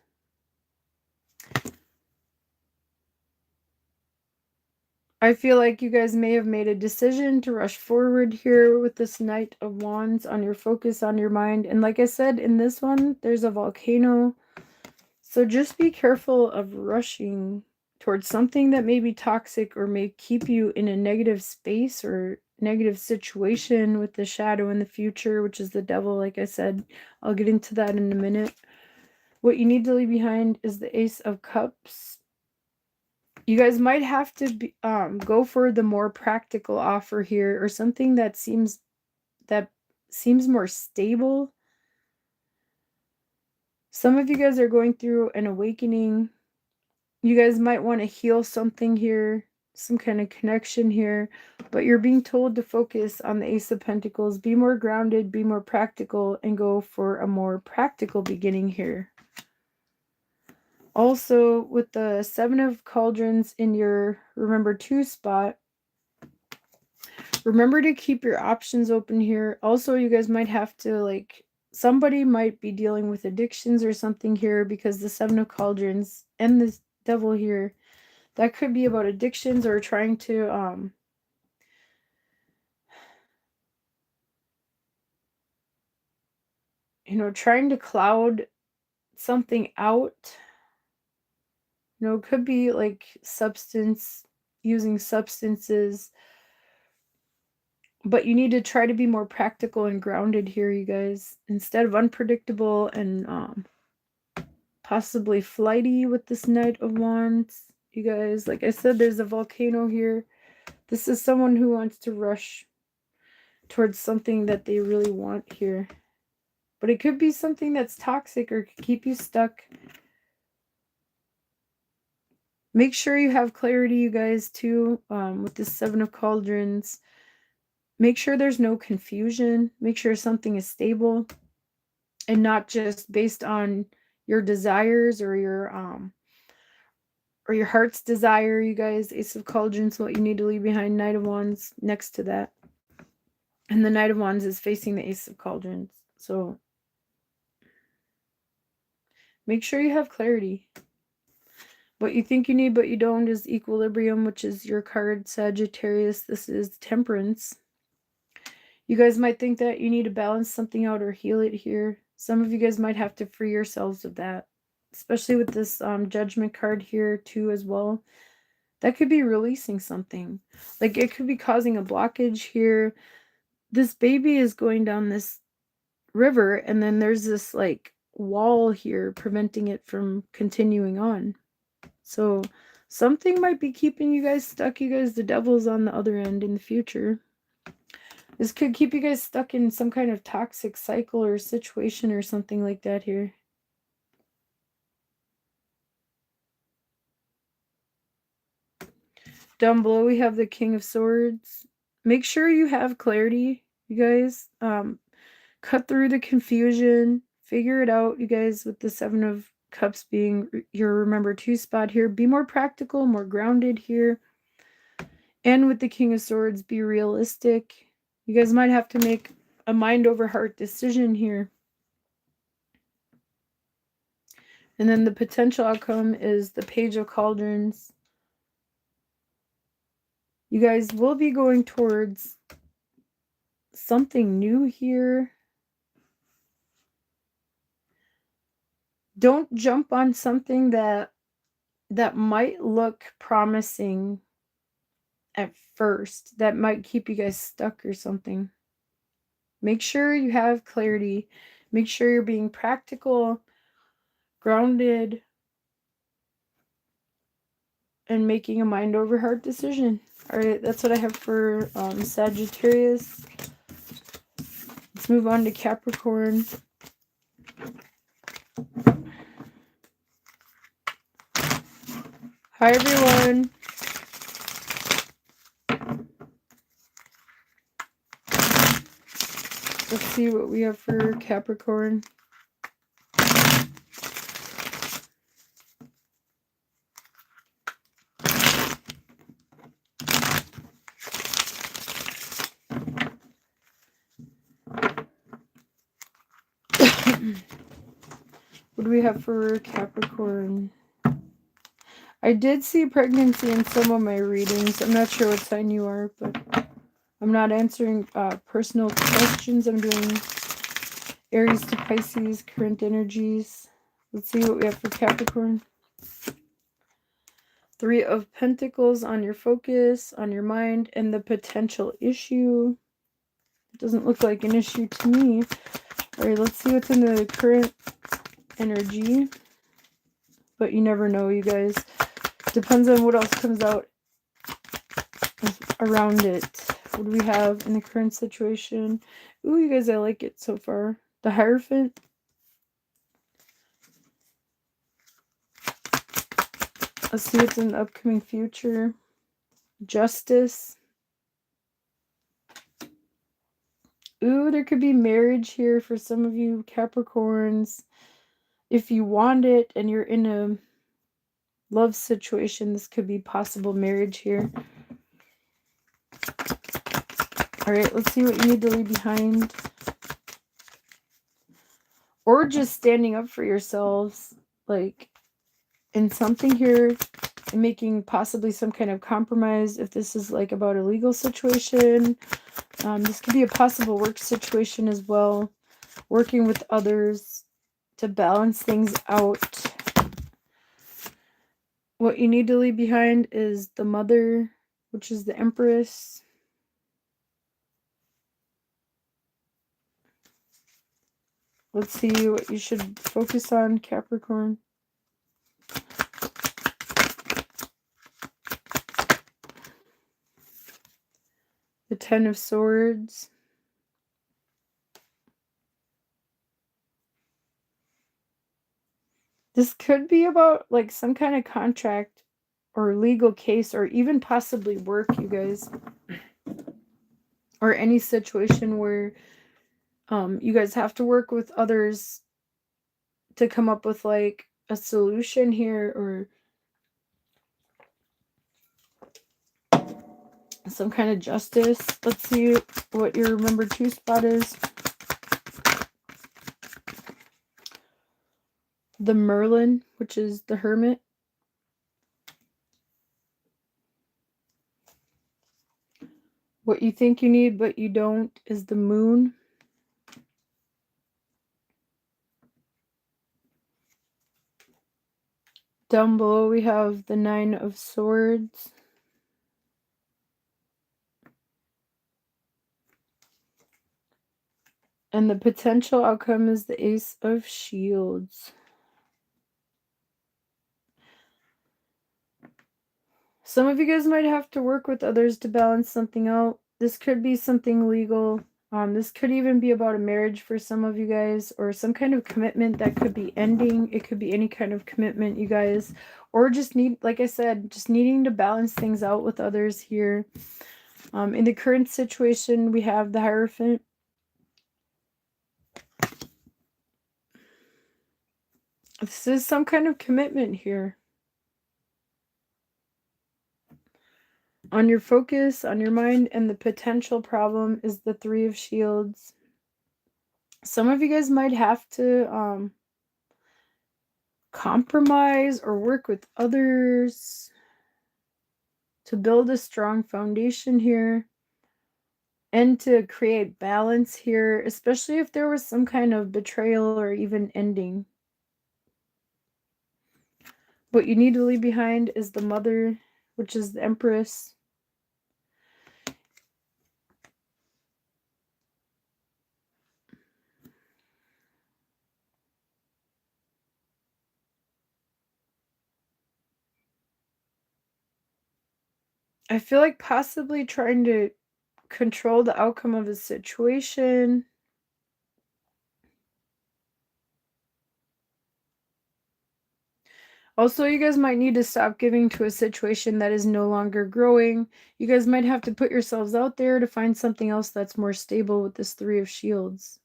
I feel like you guys may have made a decision to rush forward here with this Knight of Wands on your focus, on your mind. And like I said, in this one, there's a volcano. So just be careful of rushing towards something that may be toxic or may keep you in a negative space or negative situation with the shadow in the future, which is the devil. Like I said, I'll get into that in a minute. What you need to leave behind is the Ace of Cups. You guys might have to go for the more practical offer here, or something that seems more stable. Some of you guys are going through an awakening. You guys might want to heal something here, some kind of connection here, but you're being told to focus on the Ace of Pentacles. Be more grounded, be more practical, and go for a more practical beginning here. Also, with the Seven of Cauldrons in your remember 2 spot, remember to keep your options open here. Also, you guys might have to, like, somebody might be dealing with addictions or something here, because the Seven of Cauldrons and the devil here, that could be about addictions or trying to trying to cloud something out. It could be like using substances, but you need to try to be more practical and grounded here, you guys, instead of unpredictable and possibly flighty with this Knight of Wands. You guys, like I said, there's a volcano here. This is someone who wants to rush towards something that they really want here. But it could be something that's toxic or could keep you stuck. Make sure you have clarity, you guys, too, with the Seven of Cauldrons. Make sure there's no confusion. Make sure something is stable and not just based on your desires or your heart's desire, you guys. Ace of Cauldrons, what you need to leave behind. Knight of Wands next to that. And the Knight of Wands is facing the Ace of Cauldrons. So make sure you have clarity. What you think you need but you don't is equilibrium, which is your card, Sagittarius. This is temperance. You guys might think that you need to balance something out or heal it here. Some of you guys might have to free yourselves of that, especially with this judgment card here too as well. That could be releasing something. Like it could be causing a blockage here. This baby is going down this river and then there's this like wall here preventing it from continuing on. So something might be keeping you guys stuck. You guys, the devil's on the other end in the future. This could keep you guys stuck in some kind of toxic cycle or situation or something like that here. Down below we have the King of Swords. Make sure you have clarity, you guys. Cut through the confusion. Figure it out, you guys, with the Seven of Cups being your remember 2 spot here. Be more practical, more grounded here. And with the King of Swords, be realistic. You guys might have to make a mind over heart decision here. And then the potential outcome is the Page of Cauldrons. You guys will be going towards something new here. Don't jump on something that might look promising at first. That might keep you guys stuck or something. Make sure you have clarity. Make sure you're being practical, grounded, and making a mind over heart decision. All right, that's what I have for Sagittarius. Let's move on to Capricorn. Hi, everyone. Let's see what we have for Capricorn. What do we have for Capricorn? I did see pregnancy in some of my readings. I'm not sure what sign you are, but I'm not answering personal questions. I'm doing Aries to Pisces, current energies. Let's see what we have for Capricorn. 3 of Pentacles on your focus, on your mind, and the potential issue. It doesn't look like an issue to me. All right, let's see what's in the current energy. But you never know, you guys. Depends on what else comes out around it. What do we have in the current situation? Ooh, you guys, I like it so far. The Hierophant. Let's see what's in the upcoming future. Justice. Ooh, there could be marriage here for some of you Capricorns. If you want it and you're in a love situation, this could be possible marriage here. All right, let's see what you need to leave behind. Or just standing up for yourselves, like in something here, and making possibly some kind of compromise. If this is like about a legal situation, this could be a possible work situation as well. Working with others to balance things out. What you need to leave behind is the Mother, which is the Empress. Let's see what you should focus on, Capricorn. The 10 of Swords. This could be about like some kind of contract or legal case, or even possibly work, you guys. Or any situation where you guys have to work with others to come up with like a solution here, or some kind of justice. Let's see what your number 2 spot is. The Merlin, which is the Hermit. What you think you need but you don't is the Moon. Down below we have the 9 of Swords. And the potential outcome is the Ace of Shields. Some of you guys might have to work with others to balance something out. This could be something legal. This could even be about a marriage for some of you guys, or some kind of commitment that could be ending. It could be any kind of commitment, you guys, or just like I said, just needing to balance things out with others here. In the current situation, we have the Hierophant. This is some kind of commitment here. On your focus, on your mind, and the potential problem is the 3 of Shields. Some of you guys might have to compromise or work with others to build a strong foundation here and to create balance here, especially if there was some kind of betrayal or even ending. What you need to leave behind is the Mother, which is the Empress. I feel like possibly trying to control the outcome of a situation. Also, you guys might need to stop giving to a situation that is no longer growing. You guys might have to put yourselves out there to find something else that's more stable with this Three of Shields.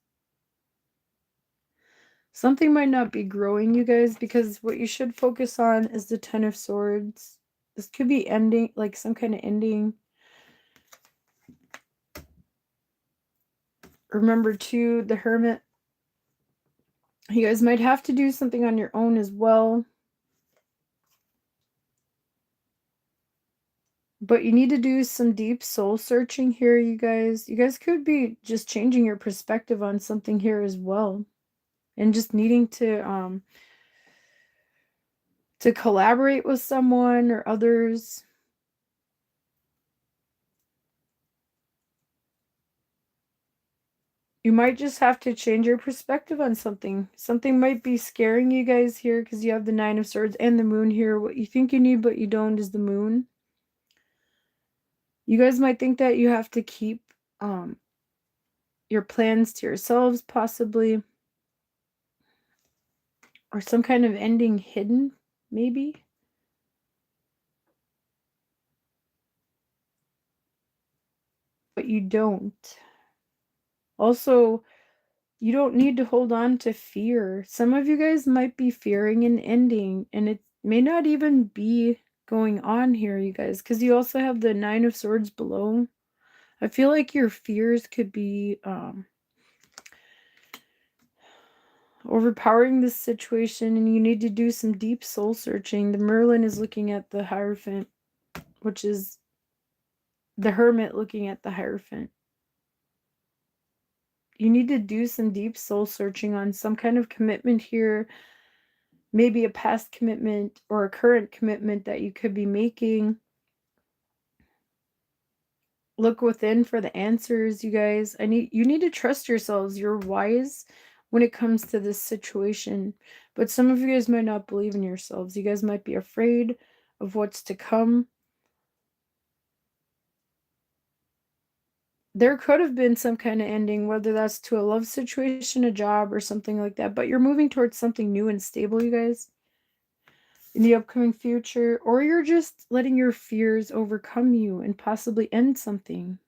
Something might not be growing, you guys, because what you should focus on is the Ten of Swords. This could be ending, like some kind of ending. Remember, too, the Hermit. You guys might have to do something on your own as well. But you need to do some deep soul searching here, you guys. You guys could be just changing your perspective on something here as well. And just needing to collaborate with someone or others. You might just have to change your perspective on something. Something might be scaring you guys here because you have the Nine of Swords and the Moon here. What you think you need but you don't is the Moon. You guys might think that you have to keep your plans to yourselves, possibly. Or some kind of ending hidden, maybe. But you don't. Also, you don't need to hold on to fear. Some of you guys might be fearing an ending, and it may not even be going on here, you guys, because you also have the Nine of Swords below. I feel like your fears could be overpowering this situation, and you need to do some deep soul searching. The Merlin is looking at the Hierophant, which is the Hermit looking at the Hierophant. You need to do some deep soul searching on some kind of commitment here. Maybe a past commitment or a current commitment that you could be making. Look within for the answers, you guys. You need to trust yourselves. You're wise when it comes to this situation. But some of you guys might not believe in yourselves. You guys might be afraid of what's to come. There could have been some kind of ending, whether that's to a love situation, a job, or something like that. But you're moving towards something new and stable, you guys, in the upcoming future. Or you're just letting your fears overcome you and possibly end something.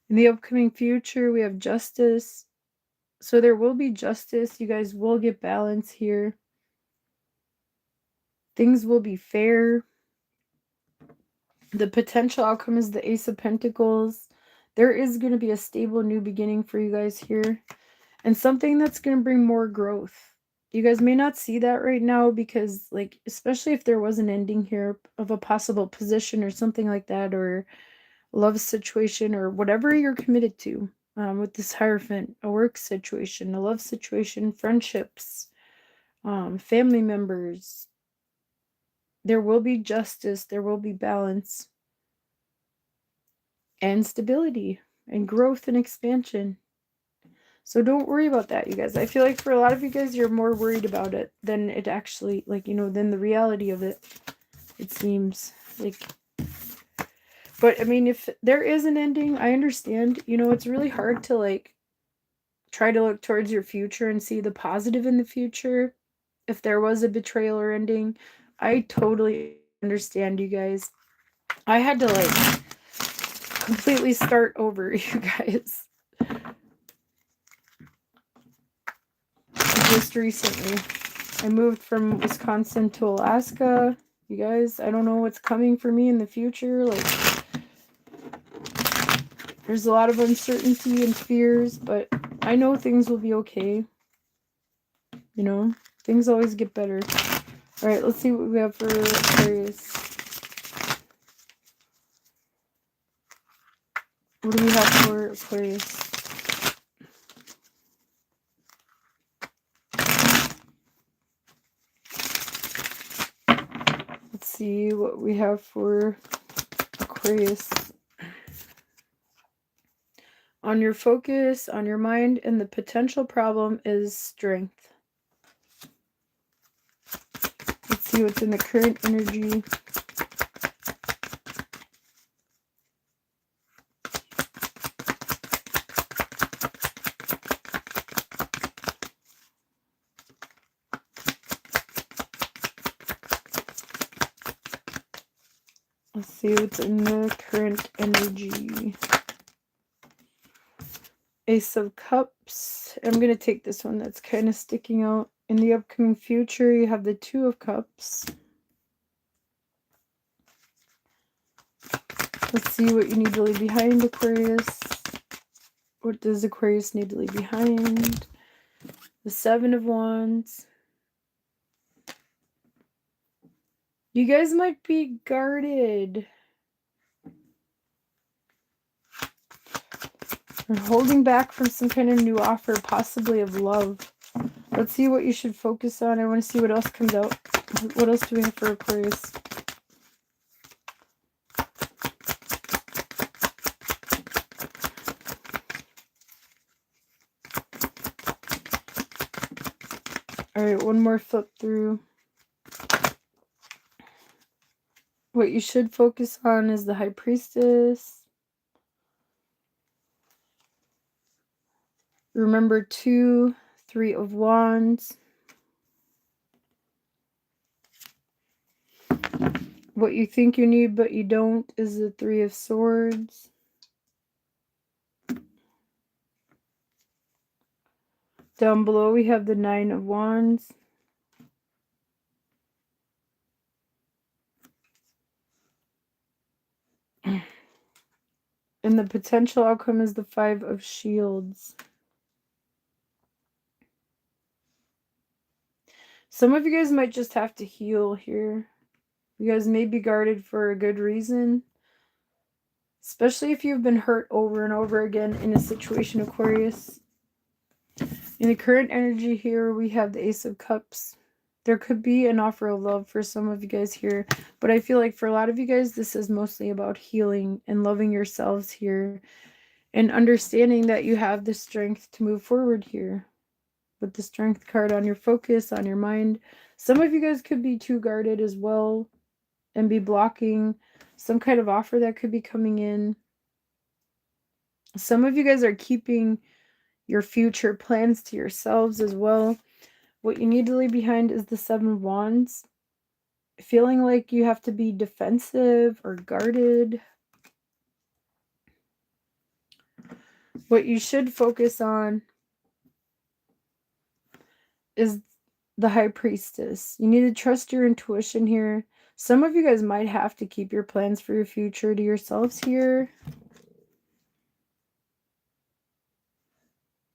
In the upcoming future, we have justice. So there will be justice. You guys will get balance here. Things will be fair. The potential outcome is the Ace of Pentacles. There is going to be a stable new beginning for you guys here. And something that's going to bring more growth. You guys may not see that right now because, like, especially if there was an ending here of a possible position or something like that, or love situation or whatever you're committed to. With this Hierophant, a work situation, a love situation, friendships, family members. There will be justice, there will be balance, and stability, and growth and expansion. So don't worry about that, you guys. I feel like for a lot of you guys, you're more worried about it than it actually, like, you know, than the reality of it. It seems like. But, I mean, if there is an ending, I understand. You know, it's really hard to, like, try to look towards your future and see the positive in the future. If there was a betrayal or ending, I totally understand, you guys. I had to, like, completely start over, you guys. Just recently. I moved from Wisconsin to Alaska. You guys, I don't know what's coming for me in the future. Like, there's a lot of uncertainty and fears, but I know things will be okay. You know, things always get better. All right, let's see what we have for Aquarius. What do we have for Aquarius? Let's see what we have for Aquarius. On your focus, on your mind, and the potential problem is strength. Let's see what's in the current energy. see what's in the current energy. Ace of Cups. I'm going to take this one that's kind of sticking out. In the upcoming future, you have the Two of Cups. Let's see what you need to leave behind, Aquarius. What does Aquarius need to leave behind? The Seven of Wands. You guys might be guarded. Or holding back from some kind of new offer, possibly of love. Let's see what you should focus on. I want to see what else comes out. What else do we have for Aquarius? All right, one more flip through. What you should focus on is the High Priestess. Remember 2, 3 of Wands. What you think you need but you don't is the 3 of Swords. Down below we have the 9 of Wands. And the potential outcome is the 5 of Shields. Some of you guys might just have to heal here. You guys may be guarded for a good reason. Especially if you've been hurt over and over again in a situation, Aquarius. In the current energy here, we have the Ace of Cups. There could be an offer of love for some of you guys here. But I feel like for a lot of you guys, this is mostly about healing and loving yourselves here. And understanding that you have the strength to move forward here. With the Strength card on your focus, on your mind. Some of you guys could be too guarded as well. And be blocking some kind of offer that could be coming in. Some of you guys are keeping your future plans to yourselves as well. What you need to leave behind is the 7 of Wands. Feeling like you have to be defensive or guarded. What you should focus on is the High Priestess. You need to trust your intuition here. Some of you guys might have to keep your plans for your future to yourselves here.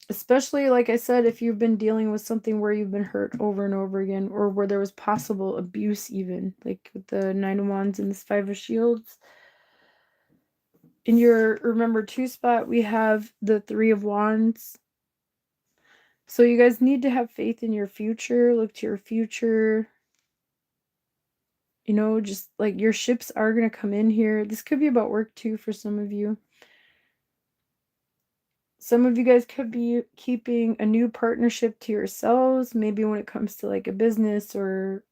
Especially, like I said, if you've been dealing with something where you've been hurt over and over again, or where there was possible abuse even, like with the 9 of Wands and this 5 of Shields. In your remember 2 spot, we have the 3 of Wands. So you guys need to have faith in your future, look to your future. You know, just like your ships are going to come in here. This could be about work too for some of you. Some of you guys could be keeping a new partnership to yourselves, maybe when it comes to like a business or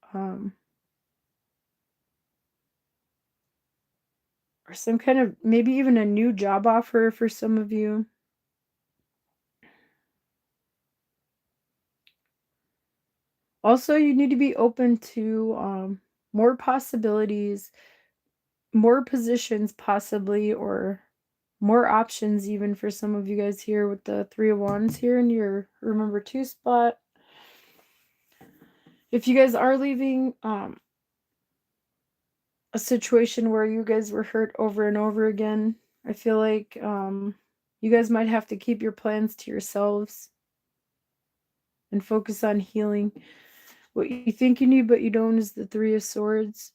some kind of, maybe even a new job offer for some of you. Also, you need to be open to more possibilities, more positions possibly, or more options even for some of you guys here with the 3 of Wands here in your remember 2 spot. If you guys are leaving a situation where you guys were hurt over and over again, I feel like you guys might have to keep your plans to yourselves and focus on healing. What you think you need but you don't is the 3 of Swords.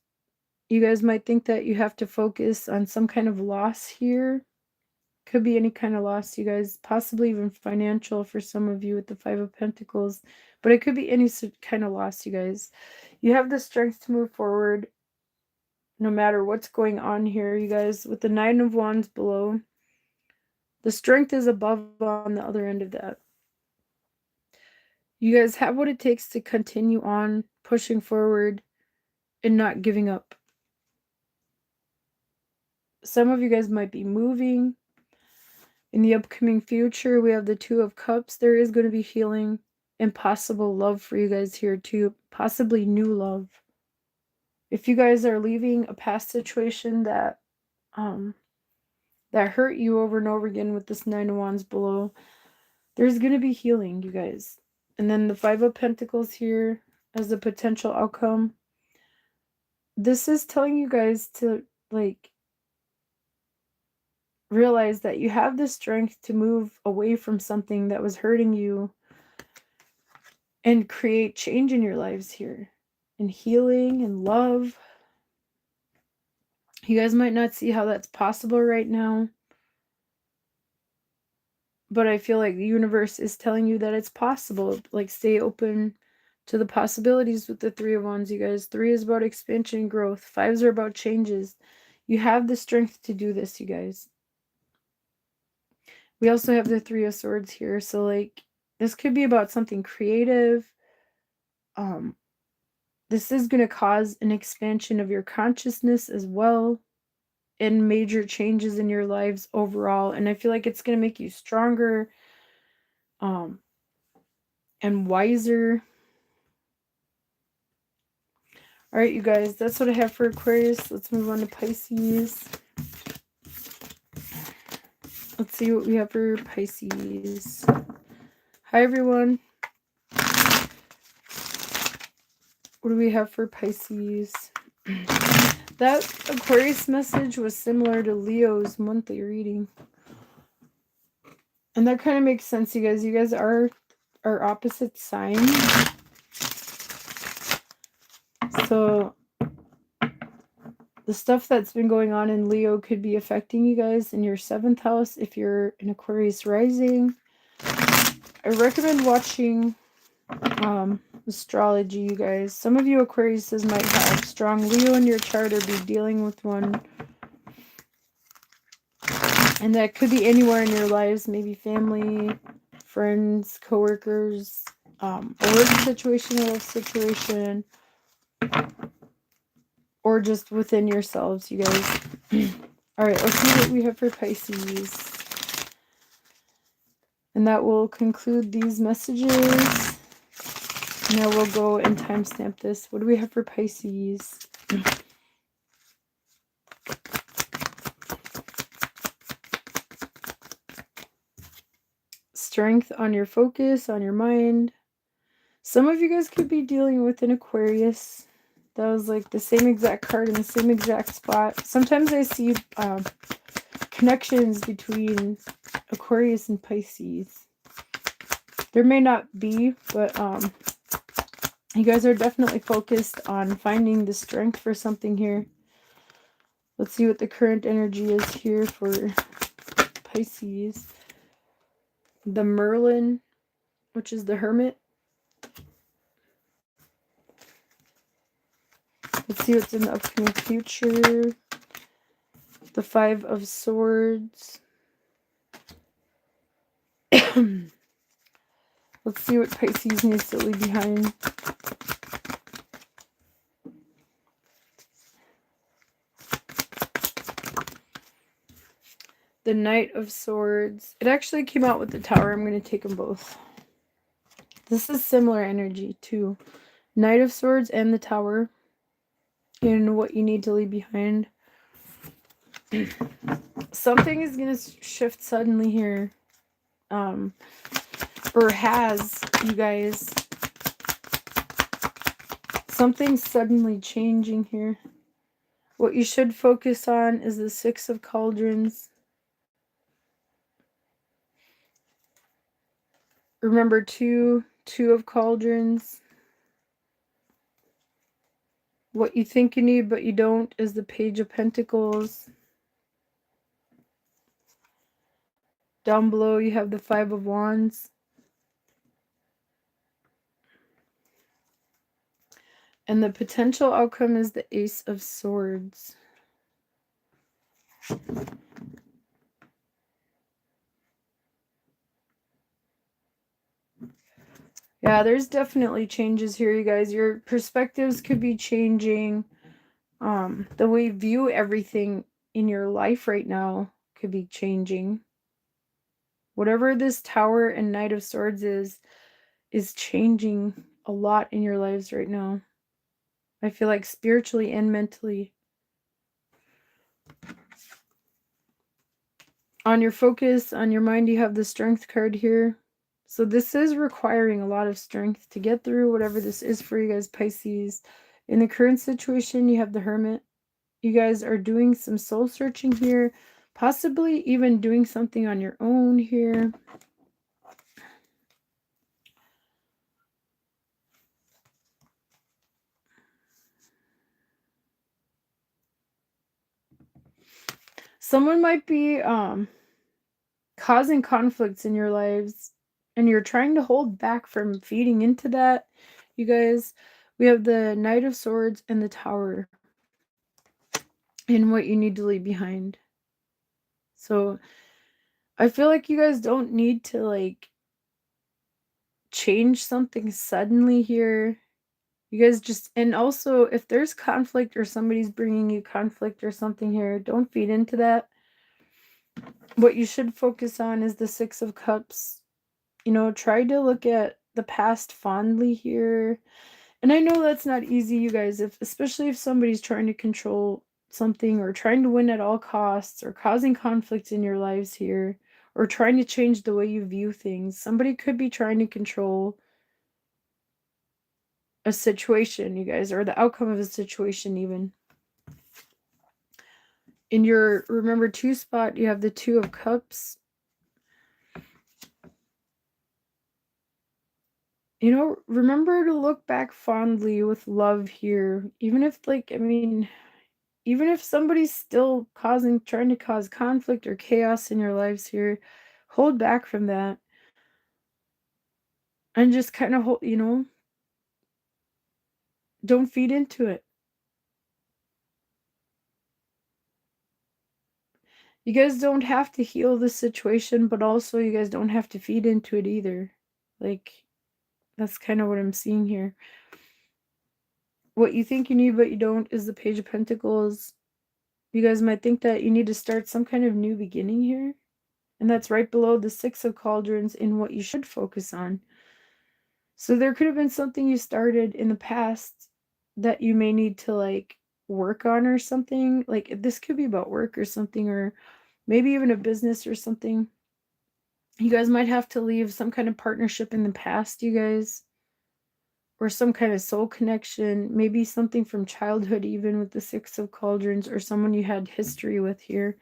You guys might think that you have to focus on some kind of loss here. Could be any kind of loss, you guys. Possibly even financial for some of you with the 5 of Pentacles. But it could be any kind of loss, you guys. You have the strength to move forward no matter what's going on here, you guys. With the 9 of Wands below, the strength is above on the other end of that. You guys have what it takes to continue on pushing forward and not giving up. Some of you guys might be moving. In the upcoming future, we have the 2 of Cups. There is going to be healing and possible love for you guys here too. Possibly new love. If you guys are leaving a past situation that hurt you over and over again with this Nine of Wands below, there's going to be healing, you guys. And then the Five of Pentacles here as a potential outcome. This is telling you guys to, like, realize that you have the strength to move away from something that was hurting you and create change in your lives here, and healing and love. You guys might not see how that's possible right now, but I feel like the universe is telling you that it's possible. Like, stay open to the possibilities with the Three of Wands, you guys. 3 is about expansion and growth. 5s are about changes. You have the strength to do this, you guys. We also have the Three of Swords here. So, like, this could be about something creative. This is going to cause an expansion of your consciousness as well, and major changes in your lives overall. And I feel like it's going to make you stronger, and wiser. All right, you guys, that's what I have for Aquarius. Let's move on to Pisces. Let's see what we have for Pisces. Hi, everyone. What do we have for Pisces? That Aquarius message was similar to Leo's monthly reading. And that kind of makes sense, you guys. You guys are opposite signs. So the stuff that's been going on in Leo could be affecting you guys in your 7th house if you're an Aquarius rising. I recommend watching astrology, you guys. Some of you Aquariuses might have strong Leo in your chart or be dealing with one. And that could be anywhere in your lives, maybe family, friends, coworkers, a work situation, a life situation, or just within yourselves, you guys. All right, let's see what we have for Pisces. And that will conclude these messages. Now we'll go and timestamp this. What do we have for Pisces? Strength on your focus, on your mind. Some of you guys could be dealing with an Aquarius. That was like the same exact card in the same exact spot. Sometimes I see connections between Aquarius and Pisces. There may not be, but you guys are definitely focused on finding the strength for something here. Let's see what the current energy is here for Pisces. The Merlin, which is the Hermit. Let's see what's in the upcoming future. The Five of Swords. Let's see what Pisces needs to leave behind. The Knight of Swords. It actually came out with the Tower. I'm going to take them both. This is similar energy too. Knight of Swords and the Tower. And what you need to leave behind. Something is going to shift suddenly here. Or has, you guys. Something's suddenly changing here. What you should focus on is the Six of Cauldrons. Remember two of Cauldrons. What you think you need but you don't is the Page of Pentacles. Down below you have the Five of Wands. And the potential outcome is the Ace of Swords. Yeah, there's definitely changes here, you guys. Your perspectives could be changing. The way you view everything in your life right now could be changing. Whatever this Tower and Knight of Swords is changing a lot in your lives right now. I feel like spiritually and mentally. On your focus, on your mind, you have the Strength card here. So this is requiring a lot of strength to get through whatever this is for you guys, Pisces. In the current situation, you have the Hermit. You guys are doing some soul searching here, possibly even doing something on your own here. Someone might be causing conflicts in your lives, and you're trying to hold back from feeding into that. You guys, we have the Knight of Swords and the Tower in what you need to leave behind. So I feel like you guys don't need to like change something suddenly here. You guys just, and also if there's conflict or somebody's bringing you conflict or something here, don't feed into that. What you should focus on is the Six of Cups. You know, try to look at the past fondly here. And I know that's not easy, you guys, especially if somebody's trying to control something or trying to win at all costs or causing conflict in your lives here or trying to change the way you view things. Somebody could be trying to control a situation, you guys, or the outcome of a situation even. In your remember 2 spot, you have the Two of Cups. You know, remember to look back fondly with love here. Even if, like, I mean, even if somebody's still trying to cause conflict or chaos in your lives here, hold back from that. And just kind of hold, you know, don't feed into it. You guys don't have to heal the situation, but also you guys don't have to feed into it either. Like, that's kind of what I'm seeing here. What you think you need but you don't is the Page of Pentacles. You guys might think that you need to start some kind of new beginning here. And that's right below the Six of Cauldrons in what you should focus on. So there could have been something you started in the past that you may need to like work on or something. Like this could be about work or something, or maybe even a business or something. You guys might have to leave some kind of partnership in the past, you guys. Or some kind of soul connection, maybe something from childhood, even with the Six of Cauldrons, or someone you had history with here.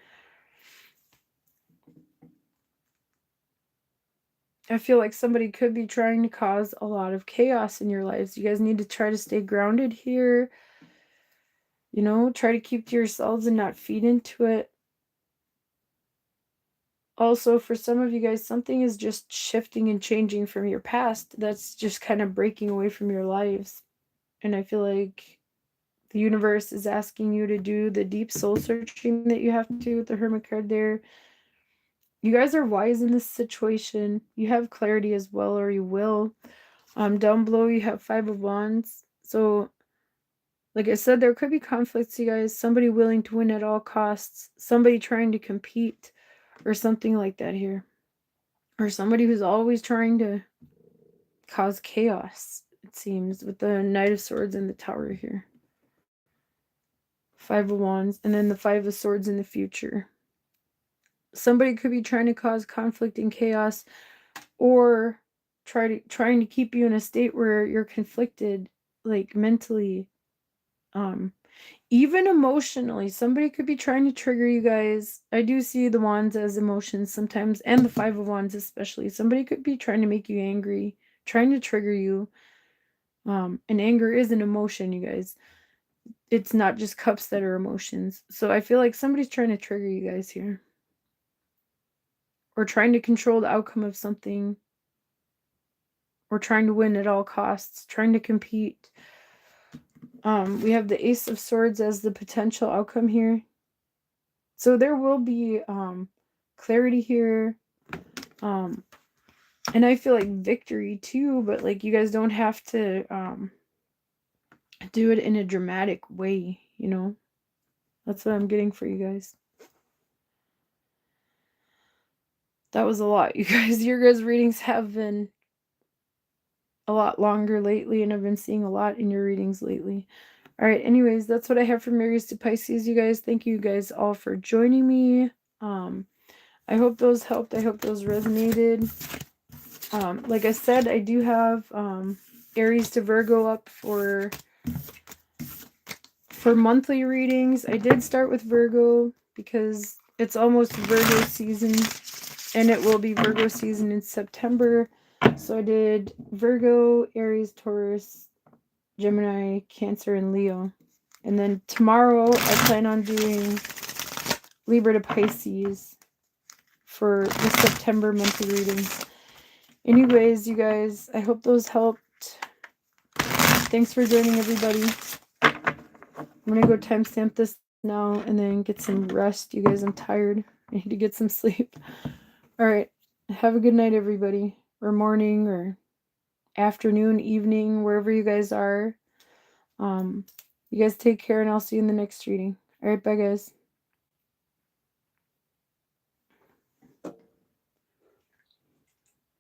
I feel like somebody could be trying to cause a lot of chaos in your lives. You guys need to try to stay grounded here. You know, try to keep to yourselves and not feed into it. Also, for some of you guys, something is just shifting and changing from your past. That's just kind of breaking away from your lives. And I feel like the universe is asking you to do the deep soul searching that you have to with the Hermit card there. You guys are wise in this situation. You have clarity as well, or you will. Down below, you have Five of Wands. So, like I said, there could be conflicts, you guys. Somebody willing to win at all costs. Somebody trying to compete or something like that here. Or somebody who's always trying to cause chaos, it seems, with the Knight of Swords and the Tower here. Five of Wands, and then the Five of Swords in the future. Somebody could be trying to cause conflict and chaos, or trying to keep you in a state where you're conflicted, like mentally, even emotionally. Somebody could be trying to trigger you guys. I do see the wands as emotions sometimes, and the Five of Wands especially. Somebody could be trying to make you angry, trying to trigger you. And anger is an emotion, you guys. It's not just cups that are emotions. So I feel like somebody's trying to trigger you guys here, or trying to control the outcome of something, or trying to win at all costs, trying to compete. We have the Ace of Swords as the potential outcome here. So there will be clarity here. And I feel like victory too, but like you guys don't have to do it in a dramatic way, you know? That's what I'm getting for you guys. That was a lot, you guys. Your guys' readings have been a lot longer lately, and I've been seeing a lot in your readings lately. All right, anyways, that's what I have from Aries to Pisces, you guys. Thank you guys all for joining me. I hope those helped. I hope those resonated. Like I said, I do have Aries to Virgo up for monthly readings. I did start with Virgo because it's almost Virgo season, and it will be Virgo season in September. So I did Virgo, Aries, Taurus, Gemini, Cancer, and Leo. And then tomorrow I plan on doing Libra to Pisces for the September monthly readings. Anyways, you guys, I hope those helped. Thanks for joining, everybody. I'm going to go timestamp this now and then get some rest. You guys, I'm tired. I need to get some sleep. All right. Have a good night, everybody. Or morning or afternoon, evening, wherever you guys are. You guys take care, and I'll see you in the next reading. All right, bye, guys.